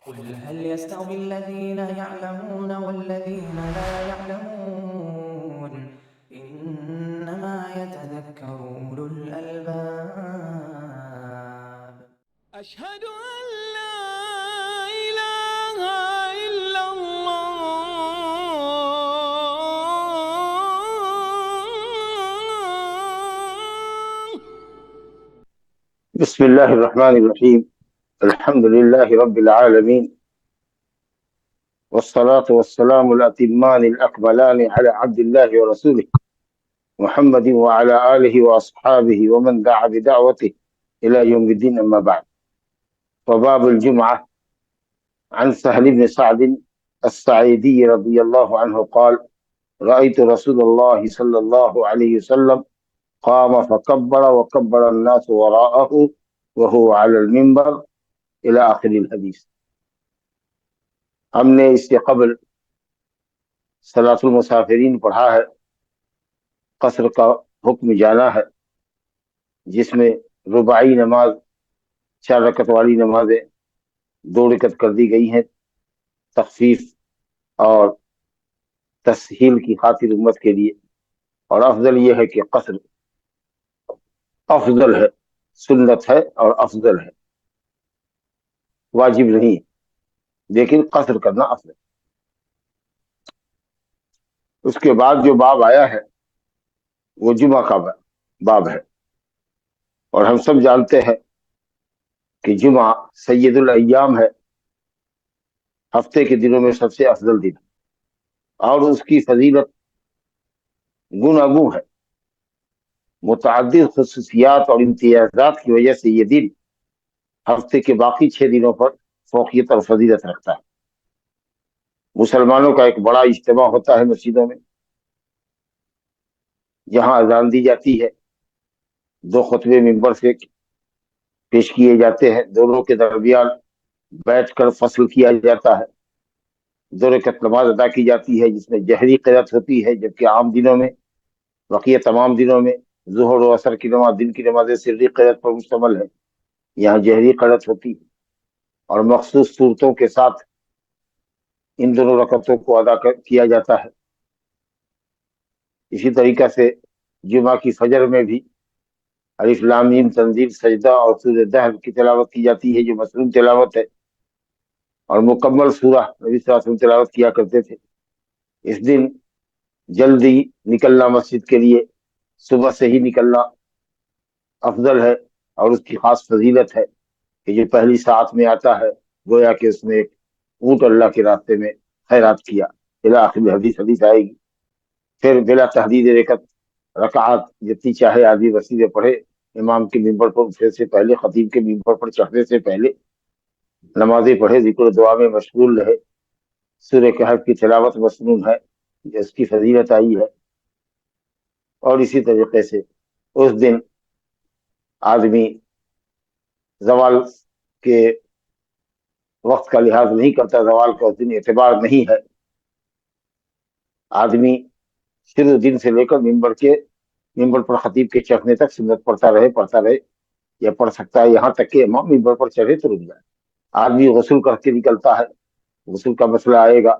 قل هل يستوي الذين يعلمون والذين لا يعلمون إنما يتذكر أولو الألباب. أشهد أن لا إله إلا الله. بسم الله الرحمن الرحيم. الحمد لله رب العالمين، والصلاة والسلام الأتمان الأكملان على عبد الله ورسوله محمد وعلى آله وأصحابه ومن دعا بدعوته إلى يوم الدين. أما بعد، فباب الجمعة. عن سهل بن سعد السعيدي رضي الله عنه قال: رأيت رسول الله صلى الله عليه وسلم قام فكبر وكبر الناس وراءه وهو على المنبر إلى آخر الحديث. ہم نے اس سے قبل صلاۃ المسافرین پڑھا ہے، قصر کا حکم جانا ہے، جس میں رباعی نماز، 4 رکعت والی نمازیں 2 رکعت کر دی گئی ہیں، تخفیف اور تسہیل کی خاطر امت کے لیے۔ اور افضل یہ ہے کہ قصر افضل ہے، سنت ہے اور افضل ہے، واجب نہیں، لیکن قصر کرنا افضل۔ اس کے بعد جو باب آیا ہے وہ جمعہ کا باب ہے، اور ہم سب جانتے ہیں کہ جمعہ سید الایام ہے، ہفتے کے دنوں میں سب سے افضل دن، اور اس کی فضیلت گناگوں ہے۔ متعدد خصوصیات اور امتیازات کی وجہ سے یہ دن ہفتے کے باقی 6 دنوں پر فوقیت اور فضیلت رکھتا ہے۔ مسلمانوں کا ایک بڑا اجتماع ہوتا ہے مسجدوں میں، جہاں اذان دی جاتی ہے، 2 خطبے ممبر سے پیش کیے جاتے ہیں، دونوں کے درمیان بیٹھ کر فصل کیا جاتا ہے، 2 رکعت نماز ادا کی جاتی ہے جس میں جہری قرات ہوتی ہے، جبکہ عام دنوں میں، بقیہ تمام دنوں میں ظہر و عصر کی نماز، دن کی نمازیں سری قرات پر مشتمل ہے، یہاں جہری قرات ہوتی ہے، اور مخصوص صورتوں کے ساتھ ان دونوں رکعتوں کو ادا کیا جاتا ہے۔ اسی طریقہ سے جمعہ کی فجر میں بھی الف لام میم تنزیل، سجدہ اور سورہ دہر کی تلاوت کی جاتی ہے، جو مصنون تلاوت ہے، اور مکمل سورہ نبی صلی اللہ علیہ وسلم تلاوت کیا کرتے تھے۔ اس دن جلدی نکلنا مسجد کے لیے، صبح سے ہی نکلنا افضل ہے، اور اس کی خاص فضیلت ہے کہ جو پہلی ساعت میں آتا ہے گویا کہ اس نے ایک اونٹ اللہ کے راستے میں خیرات کیا۔ الى آخر حدیث آئے گی۔ پھر بلا تحدید رکعات جتنی چاہے آدمی وسیلے پڑھے، امام کے ممبر پر اٹھنے سے پہلے، خطیب کے ممبر پر چڑھنے سے پہلے نمازیں پڑھے، ذکر و دعا میں مشغول رہے۔ سورہ کہف کی تلاوت مسنون ہے، اس کی فضیلت آئی ہے۔ اور اسی طریقے سے اس دن آدمی زوال کے وقت کا لحاظ نہیں کرتا، زوال کا اس دن اعتبار نہیں ہے۔ آدمی شروع دن سے لے کر ممبر پر خطیب کے چڑھنے تک سنت پڑھتا رہے یا پڑھ سکتا ہے، یہاں تک کہ امام ممبر پر چڑھے تو رک جائے۔ آدمی غسل کر کے نکلتا ہے، غسل کا مسئلہ آئے گا،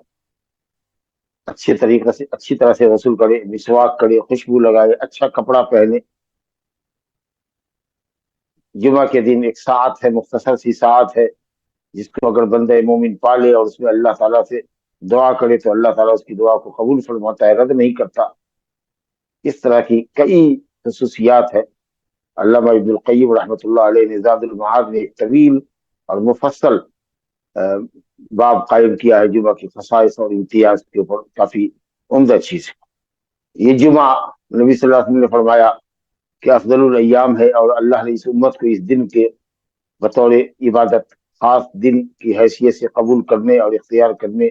اچھی طرح سے غسل کرے، مسواک کرے، خوشبو لگائے، اچھا کپڑا پہنے۔ جمعہ کے دن ایک ساعت ہے، مختصر سی ساعت ہے، جس کو اگر بندہ مومن پالے اور اس میں اللہ تعالیٰ سے دعا کرے تو اللہ تعالیٰ اس کی دعا کو قبول فرماتا ہے، رد نہیں کرتا۔ اس طرح کی کئی خصوصیات ہے۔ علامہ ابن القیم رحمۃ اللہ علیہ نے زاد المعاد میں ایک طویل اور مفصل باب قائم کیا ہے جمعہ کی خصائص اور امتیاز کے اوپر، کافی عمدہ چیز ہے یہ جمعہ۔ نبی صلی اللہ علیہ وسلم نے فرمایا کہ افضل الایام ہے، اور اللہ نے اس امت کو اس دن کے بطور عبادت خاص دن کی حیثیت سے قبول کرنے اور اختیار کرنے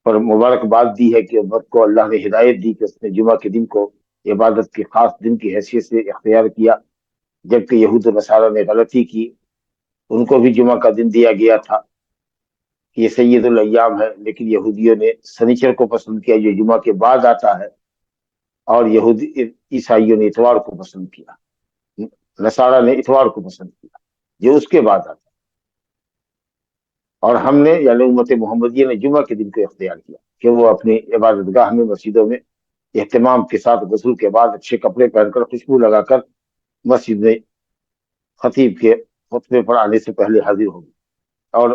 پر مبارکباد دی ہے کہ امت کو اللہ نے ہدایت دی کہ اس نے جمعہ کے دن کو عبادت کے خاص دن کی حیثیت سے اختیار کیا، جبکہ یہود و نصارہ نے غلطی کی، ان کو بھی جمعہ کا دن دیا گیا تھا کہ یہ سید الایام ہے، لیکن یہودیوں نے سنیچر کو پسند کیا جو جمعہ کے بعد آتا ہے، اور عیسائیوں نے اتوار کو پسند کیا، نصارہ نے اتوار کو پسند کیا جو اس کے بعد آتا ہے۔ اور ہم نے یعنی امت محمدیہ نے جمعہ کے دن کو اختیار کیا کہ وہ اپنی عبادت گاہ میں مسجدوں میں اہتمام کے ساتھ غسل کے بعد اچھے کپڑے پہن کر خوشبو لگا کر مسجد میں خطیب کے خطبے پر آنے سے پہلے حاضر ہوگی اور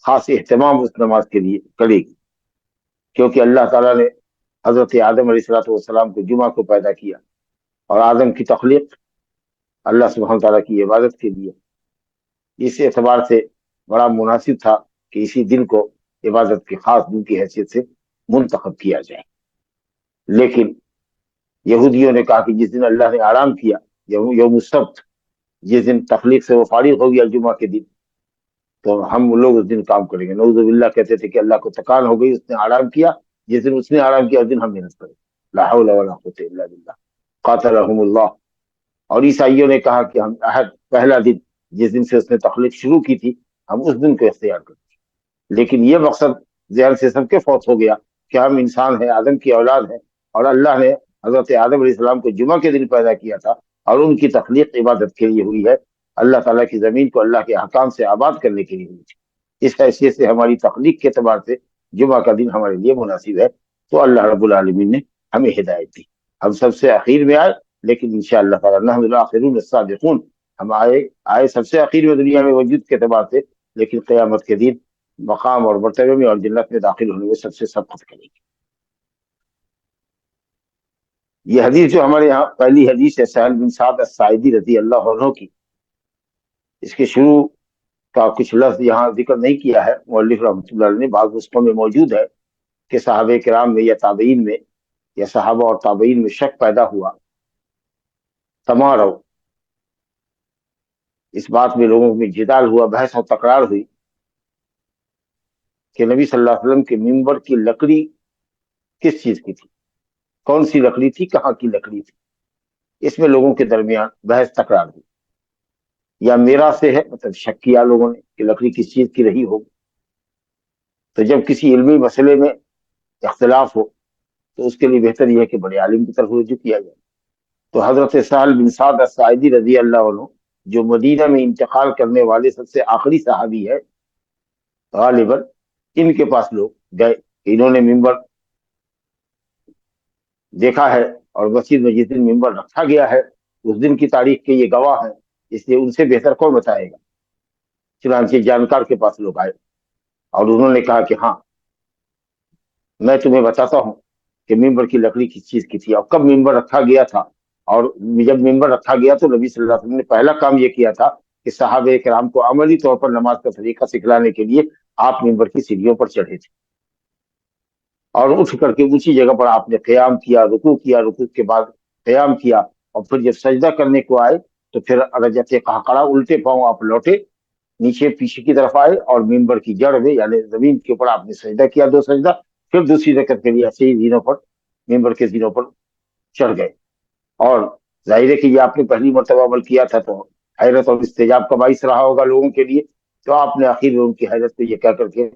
خاص اہتمام اس نماز کے لیے کرے گی، کیونکہ اللہ تعالیٰ نے حضرت آدم علیہ السلام کو جمعہ کو پیدا کیا اور آدم کی تخلیق اللہ سبحانہ تعالیٰ کی عبادت کے لیے، اس اعتبار سے بڑا مناسب تھا کہ اسی دن کو عبادت کے خاص دن کی حیثیت سے منتخب کیا جائے۔ لیکن یہودیوں نے کہا کہ جس دن اللہ نے آرام کیا، یوم السبت، جس دن تخلیق سے وہ فارغ ہو گیا جمعہ کے دن، تو ہم لوگ اس دن کام کریں گے۔ نعوذ باللہ کہتے تھے کہ اللہ کو تکان ہو گئی، اس نے آرام کیا، جس دن اس نے آرام کیا اس دن ہم محنت کریں۔ لا حول ولا قوت الا باللہ، قاتلہم اللہ۔ اور عیسائیوں نے کہا کہ ہم عہد پہلا دن جس دن سے اس نے تخلیق شروع کی تھی ہم اس دن کو اختیار کریں گے۔ لیکن یہ مقصد ذہن سے سب کے فوت ہو گیا کہ ہم انسان ہیں، آدم کی اولاد ہیں، اور اللہ نے حضرت آدم علیہ السلام کو جمعہ کے دن پیدا کیا تھا اور ان کی تخلیق عبادت کے لیے ہوئی ہے، اللہ تعالیٰ کی زمین کو اللہ کے احکام سے آباد کرنے کے لیے ہوئی تھی۔ اس حیثیت سے ہماری تخلیق کے اعتبار سے جمعہ کا دن ہمارے لیے مناسب ہے، تو اللہ رب العالمین نے ہمیں ہدایت دی۔ ہم سب سے اخیر میں آئے، لیکن انشاءاللہ تعالیٰ نحن الاخرون السابقون، ہم آئے سب سے اخیر میں دنیا میں وجود کے اعتبار سے، لیکن قیامت کے دن مقام اور مرتبے میں اور جنت میں داخل ہونے میں سب سے سبقت کریں گے۔ یہ حدیث جو ہمارے یہاں پہلی حدیث ہے سہل بن سعد الساعدی رضی اللہ عنہ کی، اس کے شروع کا کچھ لفظ یہاں ذکر نہیں کیا ہے مؤلف رحمۃ اللہ علیہ نے، بعض نسخوں میں موجود ہے کہ صحابہ کرام میں یا تابعین میں یا صحابہ اور تابعین میں شک پیدا ہوا، تمارو، اس بات میں لوگوں میں جدال ہوا، بحث اور تکرار ہوئی کہ نبی صلی اللہ علیہ وسلم کے منبر کی لکڑی کس چیز کی تھی، کون سی لکڑی تھی، کہاں کی لکڑی تھی۔ اس میں لوگوں کے درمیان بحث تکرار ہوئی، یا میرا سے ہے، مطلب شک کیا لوگوں نے کہ لکڑی کس چیز کی رہی ہوگی۔ تو جب کسی علمی مسئلے میں اختلاف ہو تو اس کے لیے بہتر یہ ہے کہ بڑے عالم کی طرف رجوع کیا جائے۔ تو حضرت سہل بن سعد الساعدی رضی اللہ عنہ جو مدینہ میں انتقال کرنے والے سب سے آخری صحابی ہے غالباً، ان کے پاس لوگ گئے، انہوں نے منبر دیکھا ہے اور مسجد میں جس دن منبر رکھا گیا ہے اس دن کی تاریخ کے یہ گواہ ہیں، اس لیے ان سے بہتر کون بتائے گا۔ چنانچہ جانکار کے پاس لوگ آئے اور انہوں نے کہا کہ ہاں میں تمہیں بتاتا ہوں کہ منبر کی لکڑی کس چیز کی تھی اور کب منبر رکھا گیا تھا۔ اور جب منبر رکھا گیا تو نبی صلی اللہ علیہ وسلم نے پہلا کام یہ کیا تھا کہ صحابہ کرام کو عملی طور پر نماز کا طریقہ سکھلانے کے لیے آپ منبر کی سیڑھیوں پر چڑھے تھے اور اٹھ کر کے اونچی جگہ پر آپ نے قیام کیا، رکوع کیا، رکوع کے بعد قیام کیا، اور پھر جب سجدہ کرنے کو آئے تو پھر رجعت قہقرہ الٹے پاؤں آپ لوٹے، نیچے پیچھے کی طرف آئے اور منبر کی جڑ میں یعنی زمین کے اوپر آپ نے سجدہ کیا، 2 سجدہ، پھر دوسری رکعت کے لیے ایسے ہی زینوں پر، منبر کے زینوں پر چڑھ گئے۔ اور ظاہر ہے کہ یہ آپ نے پہلی مرتبہ عمل کیا تھا تو حیرت اور استعجاب کا باعث رہا ہوگا لوگوں کے لیے، تو آپ نے آخر میں ان کی حیرت کو یہ کہہ کر کے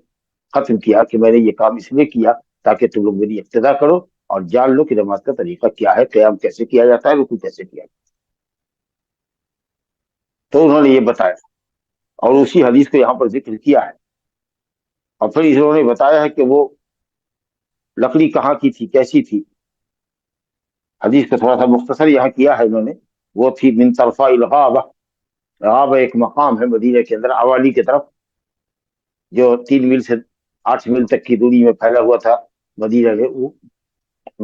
ختم کیا کہ میں نے یہ کام اس لیے کیا تاکہ تم لوگ میری اقتدا کرو اور جان لو کہ نماز کا طریقہ کیا ہے، قیام کیسے کیا جاتا ہے، رکوع کیسے کیا جاتا ہے۔ تو انہوں نے یہ بتایا اور اسی حدیث کو یہاں پر ذکر کیا ہے، اور پھر انہوں نے بتایا ہے کہ وہ لکڑی کہاں کی تھی، کیسی تھی۔ حدیث کو تھوڑا سا مختصر یہاں کیا ہے انہوں نے، وہ تھی من طرفہ الغابہ، غابہ ایک مقام ہے مدینہ کے اندر اوالی کی طرف، جو 3 میل سے 8 میل تک کی دوری میں پھیلا ہوا تھا مدینہ میں، وہ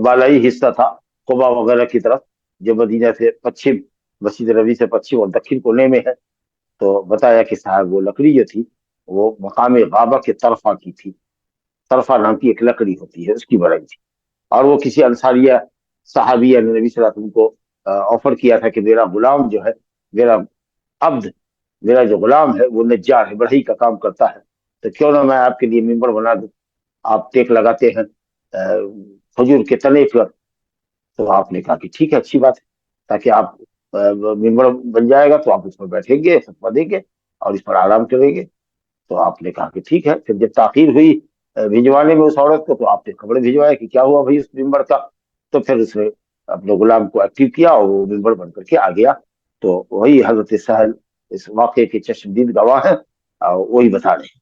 بالائی حصہ تھا قبا وغیرہ کی طرف، جو مدینہ سے پچھم، مسجد نبی سے پچھم اور دکن کونے میں ہے۔ تو بتایا کہ صاحب وہ لکڑی جو تھی وہ مقام غابہ کے طرفہ کی تھی، طرفہ نام کی ایک لکڑی ہوتی ہے اس کی بڑائی تھی، اور وہ کسی انصاریہ صحابیہ نے نبی صلی اللہ علیہ وسلم کو آفر کیا تھا کہ میرا غلام جو ہے، میرا عبد، میرا جو غلام ہے وہ نجار ہے، بڑھئی کا کام کرتا ہے، تو کیوں نہ میں آپ کے لیے ممبر بنا دوں، آپ ٹیک لگاتے ہیں کھجور کے تنے پر۔ تو آپ نے کہا کہ ٹھیک ہے، اچھی بات ہے، تاکہ آپ ممبر بن جائے گا تو آپ اس پر بیٹھیں گے، خطبہ دیں گے اور اس پر آرام کریں گے۔ تو آپ نے کہا کہ ٹھیک ہے۔ پھر جب تاخیر ہوئی بھجوانے میں اس عورت کو، تو آپ نے خبر بھجوایا کہ کیا ہوا بھائی اس ممبر کا، تو پھر اس نے اپنے غلام کو ایکٹیو کیا اور وہ ممبر بن کر کے آ گیا۔ تو وہی حضرت سہل اس واقعے کے چشمدید گواہ ہیں اور وہی بتا رہے ہیں۔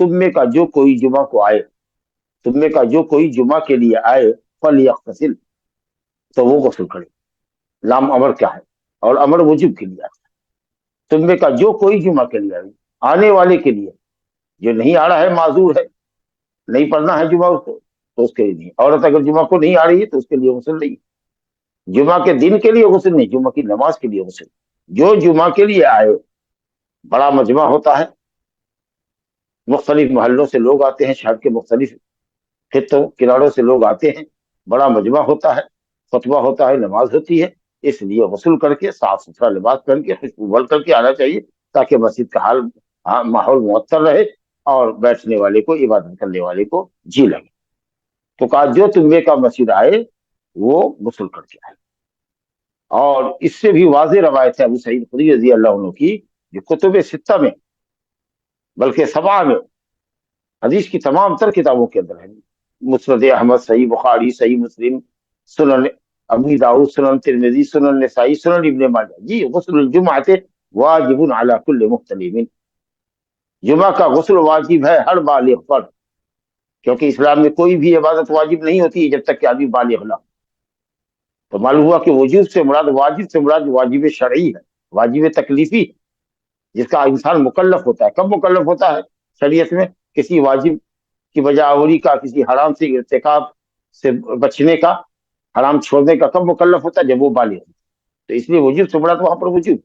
تم میں کا جو کوئی جمعہ کو آئے، تم میں کا جو کوئی جمعہ کے لیے آئے فلیغتسل، تو وہ غسل کرے۔ لام امر کیا ہے؟ اور امر وجوب کے لیے آتا ہے۔ تم میں کا جو کوئی جمعہ کے لیے آئے، آنے والے کے لیے، جو نہیں آ رہا ہے معذور ہے، نہیں پڑھنا ہے جمعہ اس کو، تو اس کے لیے نہیں۔ عورت اگر جمعہ کو نہیں آ رہی ہے تو اس کے لیے غسل نہیں، جمعہ کے دن کے لیے غسل نہیں، جمعہ کی نماز کے لیے غسل۔ جو جمعہ کے لیے آئے، بڑا مجمع ہوتا ہے، مختلف محلوں سے لوگ آتے ہیں، شہر کے مختلف خطوں کناروں سے لوگ آتے ہیں، بڑا مجمع ہوتا ہے، خطبہ ہوتا ہے، نماز ہوتی ہے، اس لیے غسل کر کے صاف ستھرا لباس پہن کے خوشبو بھر کر کے آنا چاہیے، تاکہ مسجد کا ماحول معطر رہے اور بیٹھنے والے کو، عبادت کرنے والے کو جی لگے۔ تو کہا جو تمبے کا مسجد آئے وہ غسل کر کے آئے۔ اور اس سے بھی واضح روایت ہے ابو سعید خدری رضی اللہ عنہ کی، جو کتب ستہ میں بلکہ سبع میں، حدیث کی تمام تر کتابوں کے اندر ہے، مسند احمد، صحیح بخاری، صحیح مسلم، سنن ابی داؤد، سنن ترمذی، سنن نسائی، سنن ابن ماجہ، جی غسل الجمعۃ واجب علی کل محتلم، جمعہ کا غسل واجب ہے ہر بالغ پر، کیونکہ اسلام میں کوئی بھی عبادت واجب نہیں ہوتی جب تک کہ آدمی بالغ نہ ہو۔ تو معلوم ہوا کہ وجوب سے مراد، واجب سے مراد واجب شرعی ہے، واجب تکلیفی، جس کا انسان مکلف ہوتا ہے۔ کب مکلف ہوتا ہے شریعت میں؟ کسی واجب کی بجا آوری کا، کسی حرام سے ارتکاب سے بچنے کا، حرام چھوڑنے کا کب مکلف ہوتا ہے؟ جب وہ بالغ ہوتا ہے۔ تو اس لیے وجوب سے مراد وہاں پر وجوب۔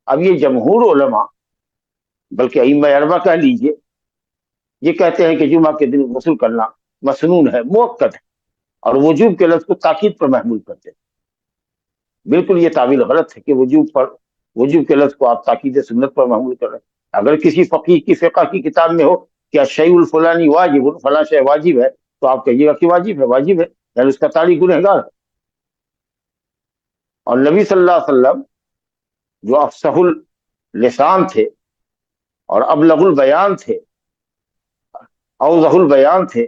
اب یہ جمہور علماء، بلکہ ائمہ اربعہ کہہ لیجئے، یہ کہتے ہیں کہ جمعہ کے دن غسل کرنا مسنون ہے، موقت ہے، اور وجوب کے لفظ کو تاکید پر محمول کرتے ہیں۔ بالکل یہ تعویل غلط ہے کہ وجوب کے لفظ کو آپ تاکید سنت پر محمول کر رہے ہیں۔ اگر کسی فقیہ کی فقہ کی کتاب میں ہو کہ الشیء الفلانی واجب، فلاں شے واجب ہے، تو آپ کہیے گا کہ واجب ہے، واجب ہے، یعنی اس کا تاریخ گنہگار ہے۔ اور نبی صلی اللہ علیہ وسلم جو افصح اللسان تھے اور ابلغ البیان تھے، اوضح البیان تھے،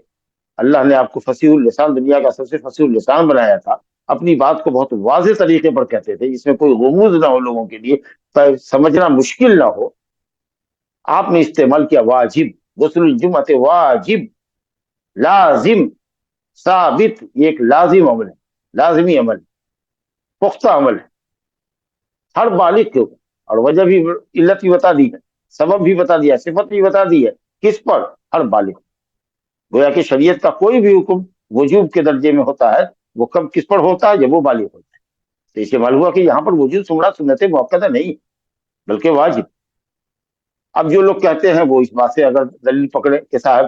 اللہ نے آپ کو فصیح اللسان، دنیا کا سب سے فصیح اللسان بنایا تھا، اپنی بات کو بہت واضح طریقے پر کہتے تھے، جس میں کوئی غموض نہ ہو لوگوں کے لیے، سمجھنا مشکل نہ ہو۔ آپ نے استعمال کیا واجب، غسل الجمعۃ واجب، لازم، ثابت، یہ ایک لازم عمل ہے، لازمی عمل، پختہ عمل ہے ہر بالغ کے اوپر۔ اور وجہ بھی، علت بھی بتا دی ہے، سبب بھی بتا دیا، صفت بھی بتا دی ہے، کس پر؟ ہر بالغ۔ گویا کہ شریعت کا کوئی بھی حکم وجوب کے درجے میں ہوتا ہے، وہ کب کس پر ہوتا ہے؟ جب وہ بالغ ہوتا ہے۔ تو اس سے معلوم ہوا کہ یہاں پر وجوب سے مراد سنت موقتہ نہیں بلکہ واجب۔ اب جو لوگ کہتے ہیں وہ اس بات سے اگر دلیل پکڑے کہ صاحب،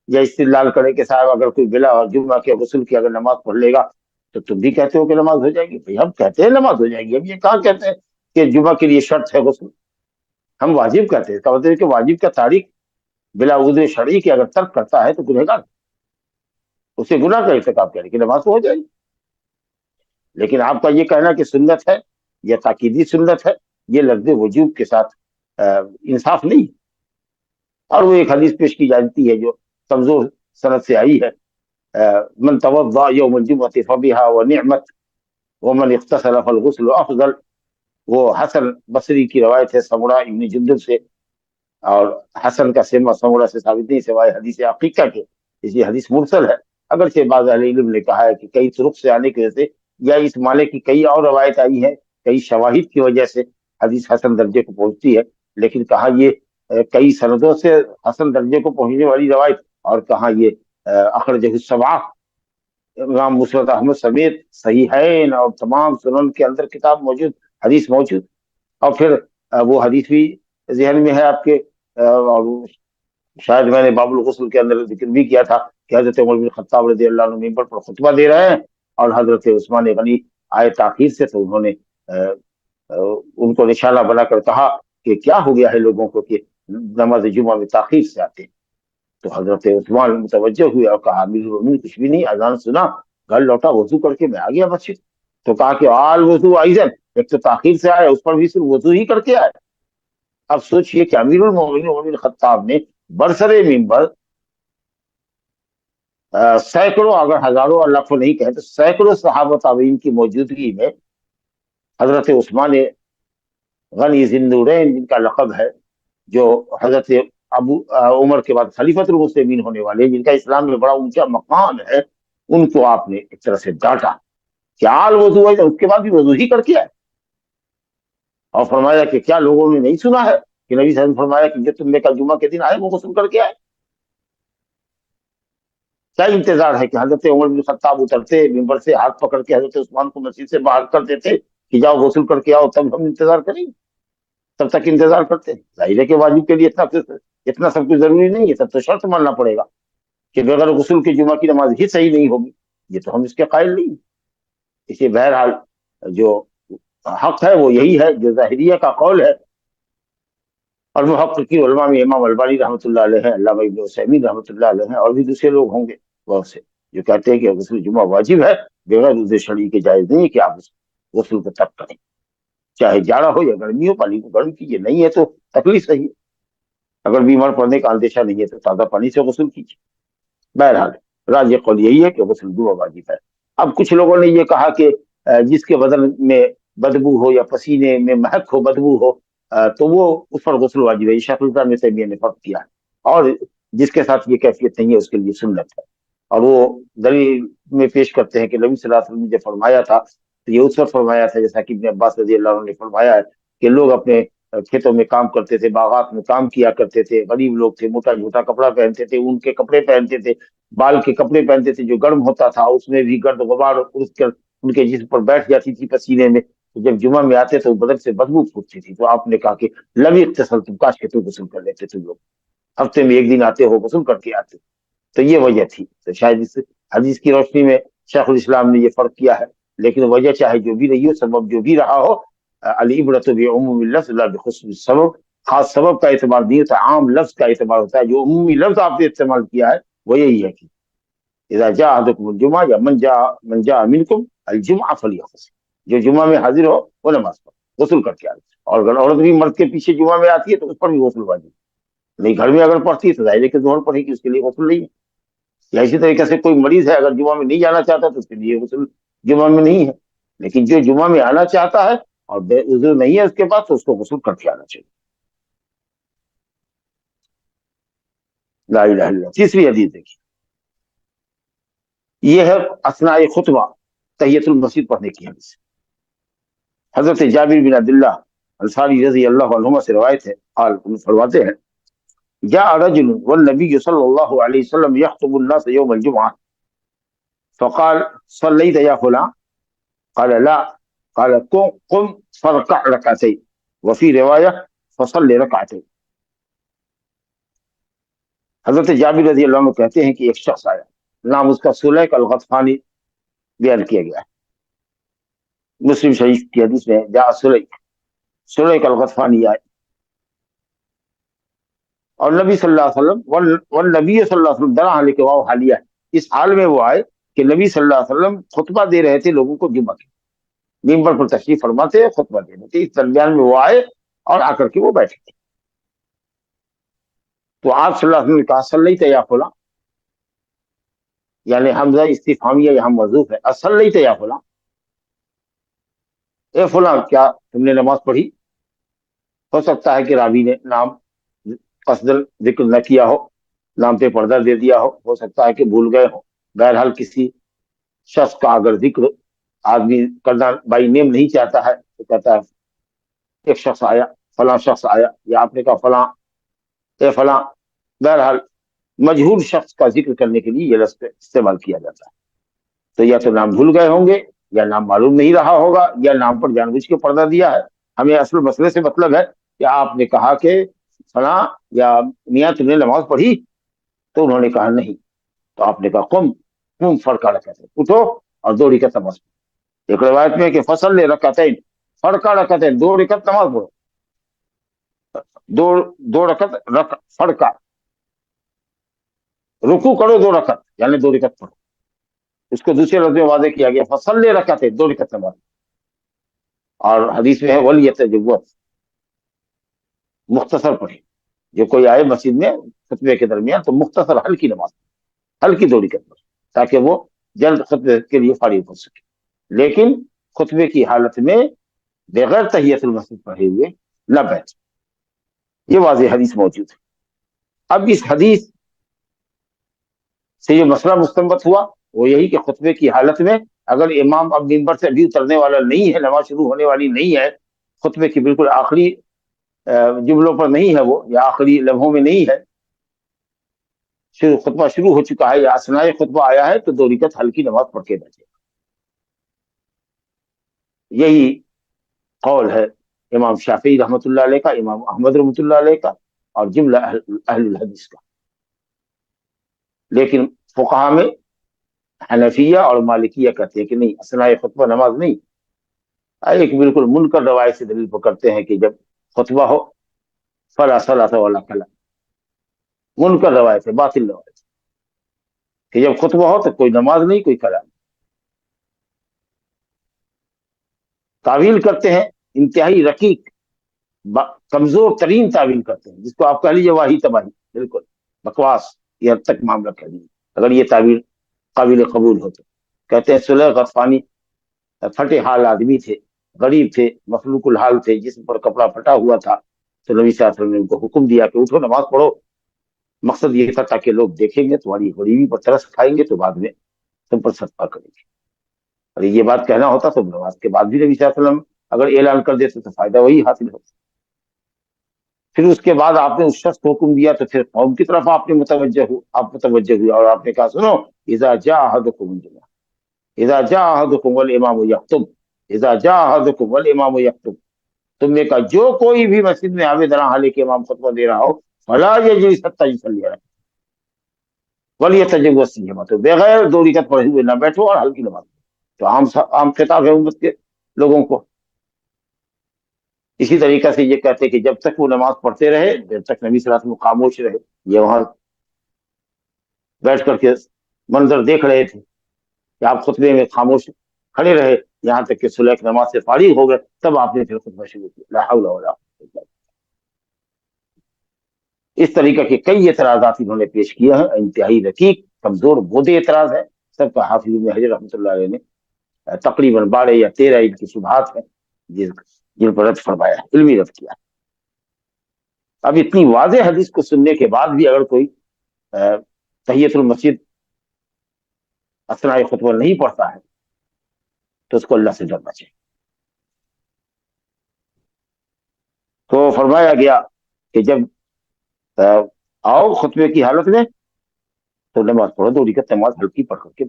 یا استدلال کرے کہ صاحب اگر کوئی بلا جمعہ کے غسل کی اگر نماز پڑھ لے گا تو تم بھی کہتے ہو کہ نماز ہو جائے گی۔ بھائی ہم کہتے ہیں نماز ہو جائے گی، اب یہ کہاں کہتے ہیں کہ جمعہ کے لیے شرط ہے غسل؟ ہم واجب کہتے ہیں، اس کا مطلب ہے کہ واجب کا تاریخ بلا عذر شرعی کے اگر ترک کرتا ہے تو گنہگار، اسے گناہ کا ارتکاب کرے کہ نماز تو ہو جائے گی۔ لیکن آپ کا یہ کہنا کہ سنت ہے یا تاکیدی سنت ہے، یہ لفظ وجوب کے ساتھ انصاف نہیں۔ اور وہ ایک حدیث پیش کی جاتی ہے جو کمزور سند سے آئی ہے، من توضأ یوم الجمعۃ فبها ونعمت ومن اغتسل فالغسل افضل۔ وہ حسن بصری کی روایت ہے سمرہ ابن جندب سے، اور حسن کا سمرہ سے ثابت نہیں سوائے حدیث عقیقہ کے، اس لیے حدیث مرسل ہے۔ اگرچہ بعض اہل علم نے کہا ہے کہ کئی طرق سے آنے کی وجہ سے، یا اس معنی کی کئی اور روایت آئی ہیں، کئی شواہد کی وجہ سے حدیث حسن درجے کو پہنچتی ہے، لیکن کہاں یہ کئی سندوں سے حسن درجے کو پہنچنے والی روایت، اور کہاں یہ اخرجہ السبعہ، امام مسند احمد سمیت صحیحین اور تمام سنن کے اندر کتاب موجود، حدیث موجود۔ اور پھر وہ حدیث بھی ذہن میں ہے آپ کے، اور شاید میں نے باب الغسل کے اندر ذکر بھی کیا تھا کہ حضرت عمر بن خطاب رضی اللہ عنہ ممبر پر خطبہ دے رہے ہیں، اور حضرت عثمان غنی آئے تاخیر سے، تو انہوں نے ان کو نشانہ بنا کر کہا کہ کیا ہو گیا ہے لوگوں کو کہ نماز جمعہ میں تاخیر سے آتے ہیں۔ تو حضرت عثمان متوجہ ہوئے اور کہا امیر المومنین کچھ بھی نہیں، اذان سنا، گھر لوٹا، وضو کر کے میں آ گیا مسجد۔ تو کہا کہ آل وضو ایزن، ایک تو تاخیر سے آئے، اس پر بھی صرف وضو ہی کر کے آئے۔ اب سوچئے کہ امیر المومنین عمر بن خطاب نے برسر ممبر سینکڑوں، اگر ہزاروں اور لاکھوں نہیں کہے تو سینکڑوں صحابہ تابعین کی موجودگی میں حضرت عثمان غنی ذی النورین، جن کا لقب ہے، جو حضرت عمر کے بعد خلیفۃ المسلمین ہونے والے، جن کا اسلام میں بڑا اونچا مقام ہے، ان کو آپ نے ایک طرح سے ڈانٹا کہ آل وضو ہے، اس کے بعد بھی وضو ہی کر کے آئے، اور فرمایا کہ کیا لوگوں نے نہیں سنا ہے کہ نبی صلی اللہ علیہ وسلم فرمایا کہ جو تم میں کل جمعہ کے دن آئے وہ غسل کر کے آئے؟ کیا انتظار ہے کہ حضرت عمر بن خطاب اترتے ممبر سے، ہاتھ پکڑ کے حضرت عثمان کو مسجد سے باہر کر دیتے کہ جاؤ غسل کر کے آؤ، تب ہم انتظار کریں گے؟ تب تک انتظار کرتے ہیں؟ ظاہر ہے کہ واجب کے لیے اتنا سب کچھ ضروری نہیں ہے، تب تو شرط ماننا پڑے گا کہ بغیر غسل کے جمعہ کی نماز ہی صحیح نہیں ہوگی، یہ تو ہم اس کے قائل نہیں ہیں۔ اسے بہرحال جو حق ہے وہ یہی ہے جو ظاہریہ کا قول ہے، اور محققین علماء میں امام البانی رحمۃ اللہ علیہ ہیں، علامہ ابن عثیمین رحمۃ اللہ علیہ ہیں، اور بھی دوسرے لوگ ہوں گے بہت سے جو کہتے ہیں کہ غسل جمعہ واجب ہے، بغیر وضو شرعی کے جائز نہیں ہے کہ آپ غسل کو تب کریں، چاہے جاڑا ہو یا گرمی ہو، پانی کو گرم کیجیے، نہیں ہے تو تکلیف صحیح ہے، اگر بیمار پڑنے کا اندیشہ نہیں ہے تو تازہ پانی سے غسل کیجیے۔ بہرحال راجح قول یہی ہے کہ غسل جمعہ واجب ہے۔ اب کچھ لوگوں نے یہ کہا کہ جس کے بدن میں بدبو ہو یا پسینے میں مہک ہو، بدبو ہو، تو وہ اس پر غسل واجب ہے۔ شیخ الاسلام ابن تیمیہ نے فرق کیا ہے، اور جس کے ساتھ یہ کیفیت نہیں ہے اس کے لیے سنت ہے، اور وہ دلیل میں پیش کرتے ہیں کہ نبی صلی اللہ علیہ وسلم نے جب فرمایا تھا تو یہ اس وقت فرمایا تھا جیسا کہ ابن عباس رضی اللہ عنہ نے فرمایا ہے کہ لوگ اپنے کھیتوں میں کام کرتے تھے، باغات میں کام کیا کرتے تھے، غریب لوگ تھے، موٹا جھوٹا کپڑا پہنتے تھے، ان کے کپڑے پہنتے تھے، بال کے کپڑے پہنتے تھے جو گرم ہوتا تھا، اس میں بھی گرد غبار اس کے ان کے جسم پر بیٹھ جاتی تھی پسینے میں، جب جمعہ میں آتے تو بدن سے بدبو پھوٹتی تھی، تو آپ نے کہا کہ لم اغتسلتم، کاش کہ تم غسل کر لیتے تم لوگ، ہفتے میں ایک دن آتے ہو غسل کر کے آتے، تو یہ وجہ تھی۔ تو شاید اس حدیث کی روشنی میں شیخ الاسلام نے یہ فرق کیا ہے، لیکن وجہ چاہے جو بھی رہی ہو، سبب جو بھی رہا ہو، العبرۃ بعموم اللفظ لا بخصوص السبب، خاص سبب کا اعتبار نہیں ہوتا، عام لفظ کا اعتبار ہوتا ہے۔ جو عمومی لفظ آپ نے استعمال کیا ہے وہ یہی ہے کہ اذا جاء احدکم الجمعہ، یا من جاء منکم الجمعہ فلیغتسل، جو جمعہ میں حاضر ہو وہ نماز پڑھے، غسل کر کے آئے، اور اگر عورت بھی مرد کے پیچھے جمعہ میں آتی ہے تو اس پر بھی غسل واجب ہے، نہیں گھر میں اگر پڑھتی ہے تو ظاہر ہے کہ ظہر پڑھے گی، اس کے لیے غسل نہیں ہے۔ یا اسی طریقے سے کوئی مریض ہے اگر جمعہ میں نہیں جانا چاہتا تو اس کے لیے غسل جمعہ میں نہیں ہے، لیکن جو جمعہ میں آنا چاہتا ہے اور بے عذر نہیں ہے اس کے بعد، تو اس کو غسل کر کے آنا چاہیے۔ لا الہ الا اللہ۔ تیسری حدیث دیکھیے، یہ ہے اثناء خطبہ تحیۃ المسجد پڑھنے کی حدیث۔ حضرت جابر بن عبداللہ انصاری رضی اللہ عنہما سے روایت ہے، قال فرماتے ہیں جاء رجل والنبي صلى الله عليه وسلم يخطب الناس يوم الجمعة فقال صليت يا فلان؟ قال لا، قال قم فاركع ركعتين، وفي رواية فصل ركعتين۔ حضرت جابر رضی اللہ عنہ کہتے ہیں کہ ایک شخص آیا، نام اس کا سلیک الغطفانی بیان کیا گیا ہے مسلم شریف کی حدیث میں، جاء سلیک الغطفانی آئے، اور نبی صلی اللہ علیہ وسلم والنبی صلی اللہ علیہ وسلم درا علیہ کے واو حالیہ، اس حال میں وہ آئے کہ نبی صلی اللہ علیہ وسلم خطبہ دے رہے تھے لوگوں کو جمعہ کے، ممبر پر تشریف فرما تھے، خطبہ دے رہے تھے، اس درمیان میں وہ آئے اور آ کر کے وہ بیٹھے تھے، تو آپ صلی اللہ علیہ وسلم نے کہا صلیت یا فلاں، یعنی حمزہ استفہامیہ یہاں موصوف ہے، اصلیت یا فلاں، اے فلاں کیا تم نے نماز پڑھی؟ ہو سکتا ہے کہ راوی نے نام قصدن ذکر نہ کیا ہو، نام پہ پردہ دے دیا ہو سکتا ہے کہ بھول گئے ہو، بہرحال کسی شخص کا اگر ذکر آدمی کرنا بائی نیم نہیں چاہتا ہے تو کہتا ہے ایک شخص آیا، فلاں شخص آیا، یا آپ نے کہا فلاں اے فلاں، بہرحال مجہول شخص کا ذکر کرنے کے لیے یہ لفظ استعمال کیا جاتا ہے، تو یا تو نام بھول گئے ہوں گے، یا نام معلوم نہیں رہا ہوگا، یا نام پر جان بوجھ کے پردہ دیا ہے۔ ہمیں اصل مسئلے سے مطلب ہے کہ آپ نے کہا کہ فلاں یا میاں تم نے نماز پڑھی، تو انہوں نے کہا نہیں، تو آپ نے کہا قم فرقہ رکعتین، اٹھو اور 2 رکعت نماز پڑھو۔ ایک روایت میں کہ فصل رکعتین، فرقہ رکعتین، 2 رکعت نماز پڑھو، 2 رکعت فرقہ، رکوع کرو 2 رکعت، یعنی 2 رکعت پڑھو، اس کو دوسرے لفظ میں واضح کیا گیا فصل رکعتین، 2 رکعت نماز، اور حدیث میں ہے ولیتجوز، مختصر پڑھے، جو کوئی آئے مسجد میں خطبے کے درمیان تو مختصر ہلکی نماز، ہلکی 2 رکعت پڑھے، تاکہ وہ جلد خطبے کے لیے فارغ ہو سکے، لیکن خطبے کی حالت میں بغیر تحیۃ المسجد پڑھے ہوئے نہ بیٹھے، یہ واضح حدیث موجود ہے۔ اب اس حدیث سے جو مسئلہ مستنبط ہوا وہ یہی کہ خطبے کی حالت میں اگر امام اب منبر سے ابھی اترنے والا نہیں ہے، نماز شروع ہونے والی نہیں ہے، خطبے کی بالکل آخری جملوں پر نہیں ہے وہ، یا آخری لمحوں میں نہیں ہے، خطبہ شروع ہو چکا ہے یا اثناء خطبہ آیا ہے، تو 2 رکعت ہلکی نماز پڑھ کے بیٹھے. یہی قول ہے امام شافعی رحمۃ اللہ علیہ کا، امام احمد رحمۃ اللہ علیہ کا، اور جملہ اہل الحدیث کا. لیکن فقہا میں حنفیہ اور مالکیہ کہتے ہیں کہ نہیں، اثناء خطبہ نماز نہیں. ایک بالکل منکر روایت سے دلیل پکڑتے ہیں کہ جب خطبہ ہو فلا صلاۃ ولا کلام. منکر روایت ہے، باطل روایت ہے کہ جب خطبہ ہو تو کوئی نماز نہیں، کوئی کلام. تعویل کرتے ہیں انتہائی رقیق، کمزور ترین تعویل کرتے ہیں، جس کو آپ کہہ لیجیے واہی تباہی، بالکل بکواس. یہ حد تک معاملہ کہہ لیجیے اگر یہ تعویل قابل قبول ہو تو. کہتے ہیں صلح غطفانی پھٹے حال آدمی تھے، غریب تھے، مفلوق الحال تھے، جسم پر کپڑا پھٹا ہوا تھا، تو نبی صلی اللہ علیہ وسلم نے ان کو حکم دیا کہ اٹھو نماز پڑھو. مقصد یہ تھا تاکہ لوگ دیکھیں گے تمہاری غریبی پر ترس کھائیں گے تو بعد میں تم پر صدقہ کریں گے. اور یہ بات کہنا ہوتا تو نماز کے بعد بھی نبی صلی اللہ علیہ وسلم اگر اعلان کر دیتے تو فائدہ وہی حاصل ہوتا. پھر اس کے بعد آپ نے اس شخص کو حکم دیا تو پھر قوم کی طرف آپ متوجہ ہوئے اور آپ نے کہا سنو، اذا جاء احدکم الجمعہ، اذا جاء احدکم والامام یخطب، اذا جاء احدکم والامام یخطب. تم نے کہا جو کوئی بھی مسجد میں آوے درا حالے کے امام خطبہ دے رہا ہو، فلا یجلس حتی یصلی ولیتجوز فیہما، تو بغیر 2 رکعت پڑھے ہوئے نہ بیٹھو اور ہلکی نماز. تو عام خطاب ہے امت کے لوگوں کو. اسی طریقے سے یہ کہتے کہ جب تک وہ نماز پڑھتے رہے، جب تک نبی صلی اللہ علیہ وسلم خاموش رہے. یہ وہاں بیٹھ کر کے منظر دیکھ رہے تھے کہ آپ خطبے میں خاموش کھڑے رہے یہاں تک کہ صلح نماز سے فارغ ہو گئے، تب آپ نے پھر خطبہ شروع کیا. لا حول ولا قوة الا باللہ. اس طریقے کے کئی اعتراضات انہوں نے پیش کیے ہیں، انتہائی رقیق کمزور بودے اعتراض ہے. سب کا حافظ ابن حجر رحمۃ اللہ علیہ نے تقریباً 12 یا 13 ان کی شبہات ہیں جن پر رد فرمایا ہے، علمی رد کیا. اب اتنی واضح حدیث کو سننے کے بعد بھی اگر کوئی تحیۃ المسجد اثناء خطبہ نہیں پڑھتا ہے تو اس کو اللہ سے ڈرنا چاہیے. تو فرمایا گیا کہ جب آؤ خطبے کی حالت میں تو نماز پڑھو، 2 رکعت نماز ہلکی پڑھ کر کے.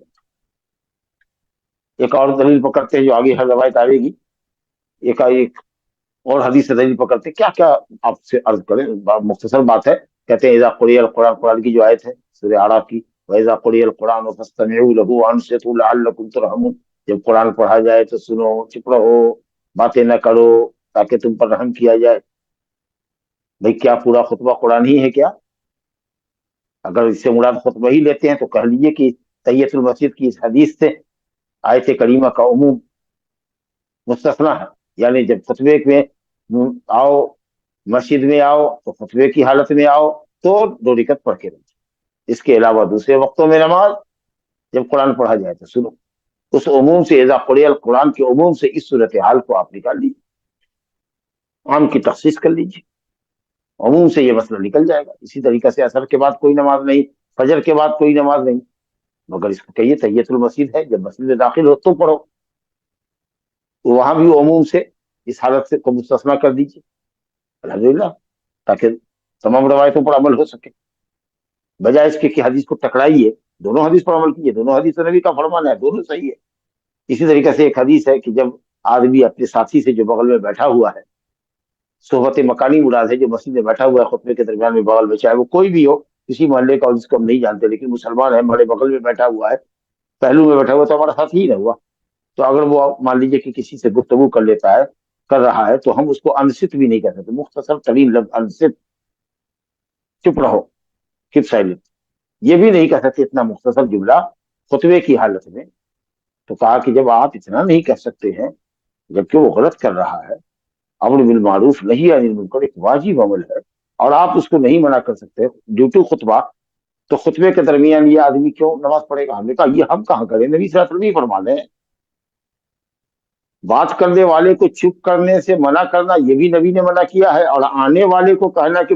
ایک اور دلیل پکڑتے ہیں جو آگے ہر روایت آئے گی، ایک اور حدیث سے دلیل پکڑتے. کیا کیا آپ سے عرض کریں، مختصر بات ہے. کہتے ہیں اذا قرئ القرآن، قرآن کی جو آیت ہے سورہ اعراف کی، وَإِذَا قُرِئَ الْقُرْآنُ فَاسْتَمِعُوا لَهُ وَأَنصِتُوا لَعَلَّكُمْ تُرْحَمُونَ. جب قرآن پڑھا جائے تو سنو، چپ رہو، باتیں نہ کرو تاکہ تم پر رحم کیا جائے. بھئی کیا پورا خطبہ قرآن ہی ہے کیا؟ اگر اس سے مراد خطبہ ہی لیتے ہیں تو کہہ لیجیے کہ تحیۃ المسجد کی اس حدیث سے آیت کریمہ کا عموم مستثنیٰ ہے. یعنی جب خطبے میں آؤ، مسجد میں آؤ تو خطبے کی حالت میں آؤ تو 2 رکعت پڑھ کے رہے. اس کے علاوہ دوسرے وقتوں میں نماز جب قرآن پڑھا جائے تو سنو. اس عموم سے، اذا قرئ القرآن کے عموم سے اس صورتحال کو آپ نکال لیجیے، عام کی تخصیص کر لیجیے، عموم سے یہ مسئلہ نکل جائے گا. اسی طریقے سے عصر کے بعد کوئی نماز نہیں، فجر کے بعد کوئی نماز نہیں، مگر اس کو کہیے تحیۃ المسجد ہے، جب مسجد میں داخل ہو تو پڑھو. تو وہاں بھی عموم سے اس حالت سے کو مستثنیٰ کر دیجیے الحمدللہ، تاکہ تمام روایتوں پر عمل ہو سکے. بجائے اس کے کہ حدیث کو ٹکرائیے، دونوں حدیث پر عمل کیجیے، دونوں حدیث نبی کا فرمان ہے، دونوں صحیح ہے. اسی طریقے سے ایک حدیث ہے کہ جب آدمی اپنے ساتھی سے جو بغل میں بیٹھا ہوا ہے، صحبت مکانی مراد ہے، جو مسجد میں بیٹھا ہوا ہے خطبے کے درمیان میں بغل میں، چاہے وہ کوئی بھی ہو، کسی محلے کا اور جس کو ہم نہیں جانتے لیکن مسلمان ہے، ہمارے بغل میں بیٹھا ہوا ہے، پہلو میں بیٹھا ہوا تو ہمارا ساتھی ہی نہ ہوا. تو اگر وہ مان لیجیے کہ کسی سے گفتگو کر رہا ہے تو ہم اس کو انصت بھی نہیں کہہ سکتے. مختصر ترین لفظ انصت، چپ رہو، کیپ سائلنٹ، یہ بھی نہیں کہہ سکتے. اتنا مختصر جملہ خطبے کی حالت میں. تو کہا کہ جب آپ اتنا نہیں کہہ سکتے ہیں جبکہ وہ غلط کر رہا ہے، امر بالمعروف نہی عن المنکر ایک واجب عمل ہے، اور آپ اس کو نہیں منع کر سکتے ڈیوٹو خطبہ، تو خطبے کے درمیان یہ آدمی کیوں نماز پڑھے گا؟ ہم نے کہا یہ ہم کہاں کریں، نبی صلی اللہ علیہ وسلم فرما رہے ہیں. بات کرنے والے کو چپ کرنے سے منع کرنا یہ بھی نبی نے منع کیا ہے، اور آنے والے کو کہنا کہ